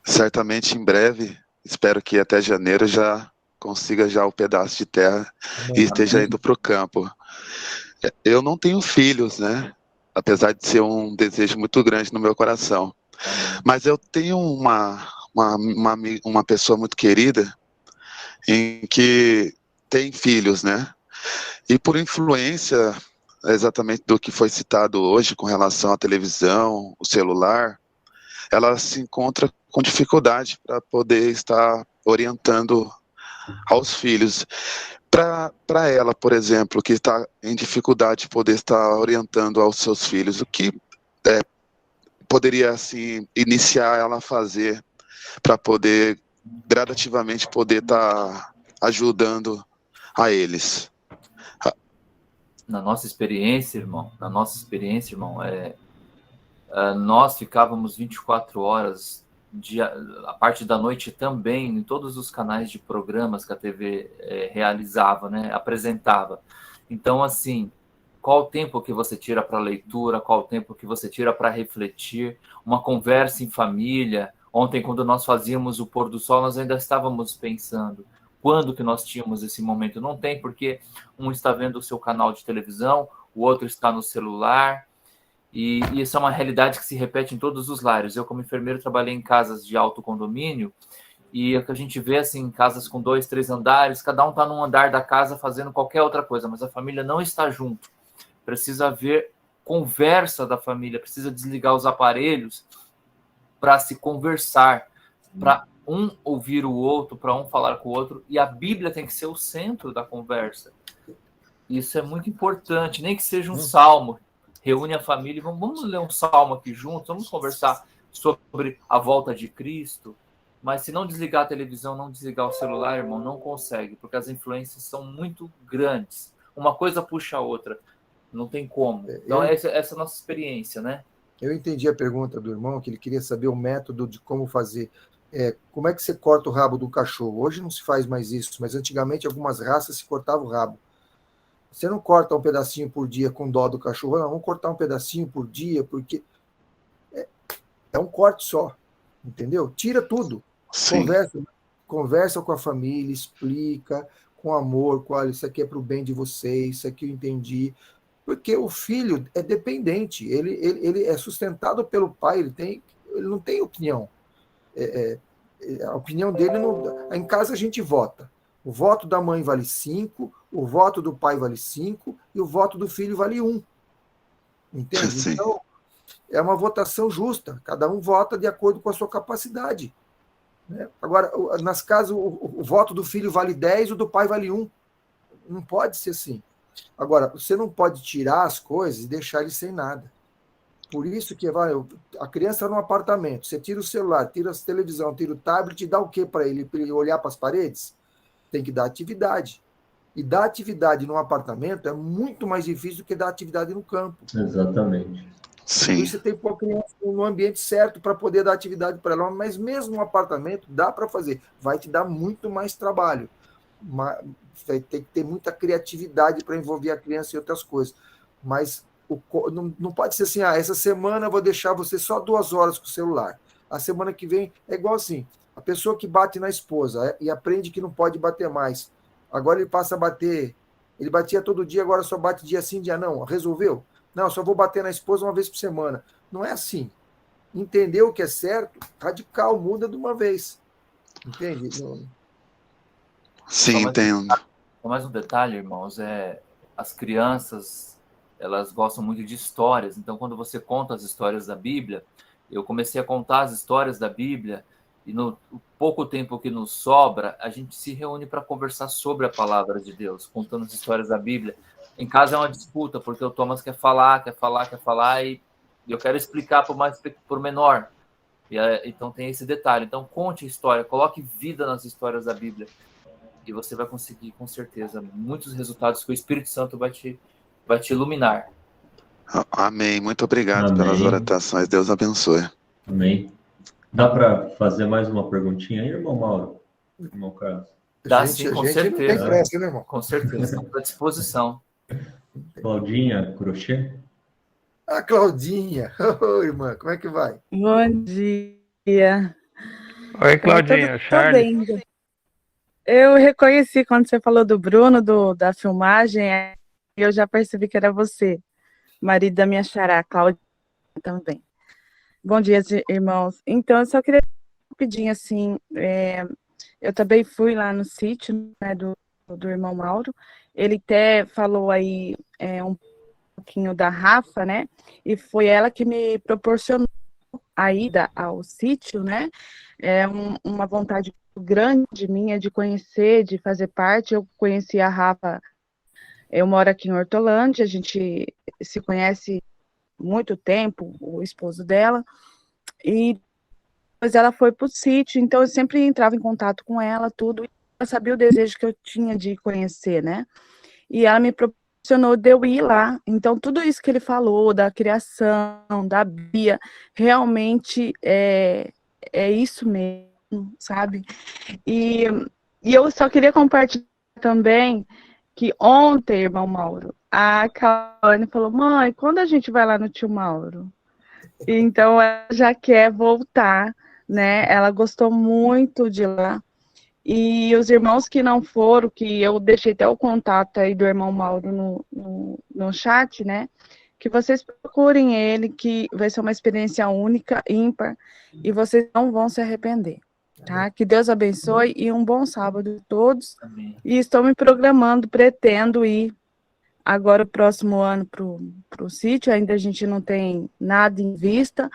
certamente em breve, espero que até janeiro já consiga já o pedaço de terra e esteja indo para o campo. Eu não tenho filhos, né? Apesar de ser um desejo muito grande no meu coração. Mas eu tenho uma pessoa muito querida em que tem filhos, né? E por influência exatamente do que foi citado hoje com relação à televisão, o celular, ela se encontra com dificuldade para poder estar orientando aos filhos. Para ela, por exemplo, que está em dificuldade de poder estar orientando aos seus filhos, o que poderia assim, iniciar ela a fazer para poder gradativamente poder estar ajudando a eles? Na nossa experiência, irmão, nós ficávamos 24 horas, a parte da noite também, em todos os canais de programas que a TV realizava, né, apresentava. Então, assim, qual o tempo que você tira para leitura, qual o tempo que você tira para refletir, uma conversa em família. Ontem, quando nós fazíamos o pôr do sol, nós ainda estávamos pensando, quando que nós tínhamos esse momento? Não tem, porque um está vendo o seu canal de televisão, o outro está no celular, E isso é uma realidade que se repete em todos os lares. Eu, como enfermeiro, trabalhei em casas de alto condomínio, e o que a gente vê, assim, casas com 2, 3 andares, cada um está num andar da casa fazendo qualquer outra coisa, mas a família não está junto. Precisa haver conversa da família, precisa desligar os aparelhos para se conversar, para um ouvir o outro, para um falar com o outro, e a Bíblia tem que ser o centro da conversa. Isso é muito importante, nem que seja um salmo. Reúne a família, vamos ler um salmo aqui juntos, vamos conversar sobre a volta de Cristo. Mas se não desligar a televisão, não desligar o celular, irmão, não consegue, porque as influências são muito grandes. Uma coisa puxa a outra, não tem como. Então, essa é a nossa experiência, né? Eu entendi a pergunta do irmão, que ele queria saber o método de como fazer. Como é que você corta o rabo do cachorro? Hoje não se faz mais isso, mas antigamente algumas raças se cortava o rabo. Você não corta um pedacinho por dia com dó do cachorro, não, vamos cortar um pedacinho por dia, porque é um corte só, entendeu? Tira tudo. Conversa com a família, explica com amor, olha, isso aqui é para o bem de vocês, isso aqui eu entendi. Porque o filho é dependente, ele é sustentado pelo pai, ele não tem opinião. A opinião dele não. Em casa a gente vota. O voto da mãe vale 5, o voto do pai vale 5 e o voto do filho vale 1. Entende? Sim. Então, é uma votação justa. Cada um vota de acordo com a sua capacidade. Né? Agora, nas casas, o voto do filho vale 10, o do pai vale 1. Não pode ser assim. Agora, você não pode tirar as coisas e deixar ele sem nada. Por isso que a criança está num apartamento, você tira o celular, tira a televisão, tira o tablet e dá o quê para ele olhar para as paredes? Tem que dar atividade. E dar atividade num apartamento é muito mais difícil do que dar atividade no campo. Exatamente. Sim. Por isso você tem que pôr a criança no ambiente certo para poder dar atividade para ela. Mas mesmo um apartamento dá para fazer. Vai te dar muito mais trabalho. Vai ter que ter muita criatividade para envolver a criança em outras coisas. Mas não pode ser assim, essa semana eu vou deixar você só 2 horas com o celular. A semana que vem é igual assim. A pessoa que bate na esposa e aprende que não pode bater mais. Agora ele passa a bater. Ele batia todo dia, agora só bate dia sim, dia não. Resolveu? Não, só vou bater na esposa uma vez por semana. Não é assim. Entender o que é certo, radical, muda de uma vez. Entende? Sim, entendo. Só mais um detalhe, irmãos, as crianças, elas gostam muito de histórias. Então, quando você conta as histórias da Bíblia, eu comecei a contar as histórias da Bíblia, e no pouco tempo que nos sobra, a gente se reúne para conversar sobre a palavra de Deus, contando as histórias da Bíblia. Em casa é uma disputa, porque o Thomas quer falar, e eu quero explicar por menor. Então tem esse detalhe. Então conte a história, coloque vida nas histórias da Bíblia, e você vai conseguir, com certeza, muitos resultados que o Espírito Santo vai te iluminar. Amém. Muito obrigado Amém. pelas orientações. Deus abençoe. Amém. Dá para fazer mais uma perguntinha aí, irmão Mauro? Irmão Carlos? Dá sim, com certeza. Não tem pressa, né, irmão? Com certeza, estamos à disposição. Claudinha Crochê? Claudinha. Ô, irmã, como é que vai? Bom dia. Oi, Claudinha. Charles. Bem. Eu reconheci quando você falou do Bruno, da filmagem, e eu já percebi que era você, marido da minha xará, Claudinha, também. Bom dia, irmãos. Então, eu só queria rapidinho, assim, eu também fui lá no sítio, né, do irmão Mauro. Ele até falou aí um pouquinho da Rafa, né? E foi ela que me proporcionou a ida ao sítio, né? Uma vontade grande minha de conhecer, de fazer parte. Eu conheci a Rafa, eu moro aqui em Hortolândia, a gente se conhece muito tempo, o esposo dela, e depois ela foi para o sítio, então eu sempre entrava em contato com ela, tudo, e ela sabia o desejo que eu tinha de conhecer, né? E ela me proporcionou de eu ir lá. Então, tudo isso que ele falou, da criação, da Bia, realmente é isso mesmo, sabe? E eu só queria compartilhar também que ontem, irmão Mauro, a Caroline falou, mãe, quando a gente vai lá no tio Mauro? Então, ela já quer voltar, né? Ela gostou muito de lá. E os irmãos que não foram, que eu deixei até o contato aí do irmão Mauro no chat, né? que vocês procurem ele, que vai ser uma experiência única, ímpar, e vocês não vão se arrepender, tá? Que Deus abençoe e um bom sábado a todos. Amém. E estou me programando, pretendo ir agora o próximo ano para o sítio, ainda a gente não tem nada em vista,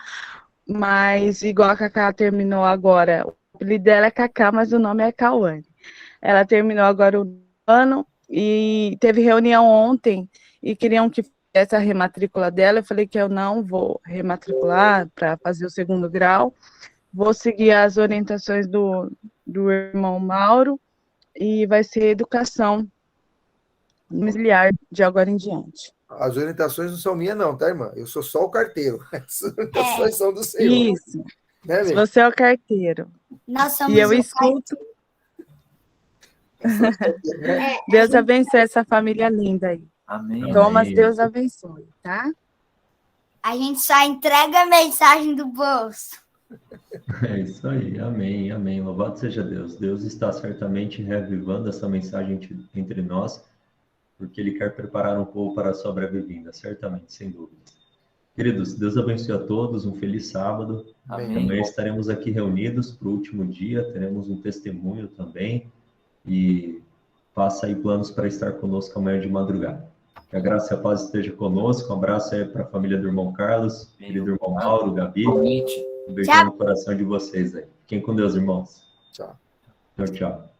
mas igual a Cacá terminou agora, o apelido dela é Cacá, mas o nome é Cauane. Ela terminou agora o ano e teve reunião ontem e queriam que fizesse a rematrícula dela. Eu falei que eu não vou rematricular para fazer o 2º grau, vou seguir as orientações do irmão Mauro e vai ser educação domiciliar de agora em diante. As orientações não são minhas, não, tá, irmã? Eu sou só o carteiro. As orientações são do Senhor. Isso. Né, Se você é o carteiro. Nós somos E eu o escuto. Deus abençoe essa família linda aí. Amém. Thomas, Amém. Deus abençoe, tá? A gente só entrega a mensagem do bolso. É isso aí, amém, amém. Louvado seja Deus. Deus está certamente reavivando essa mensagem entre nós, porque Ele quer preparar um povo para a sua breve vinda, certamente, sem dúvida. Queridos, Deus abençoe a todos, um feliz sábado. Amém. Amanhã estaremos aqui reunidos para o último dia, teremos um testemunho também, e faça aí planos para estar conosco amanhã de madrugada. Que a graça e a paz esteja conosco. Um abraço aí para a família do irmão Carlos, querido irmão Mauro, Gabi. Um beijão no coração de vocês aí. Fiquem com Deus, irmãos. Tchau. Tchau, tchau.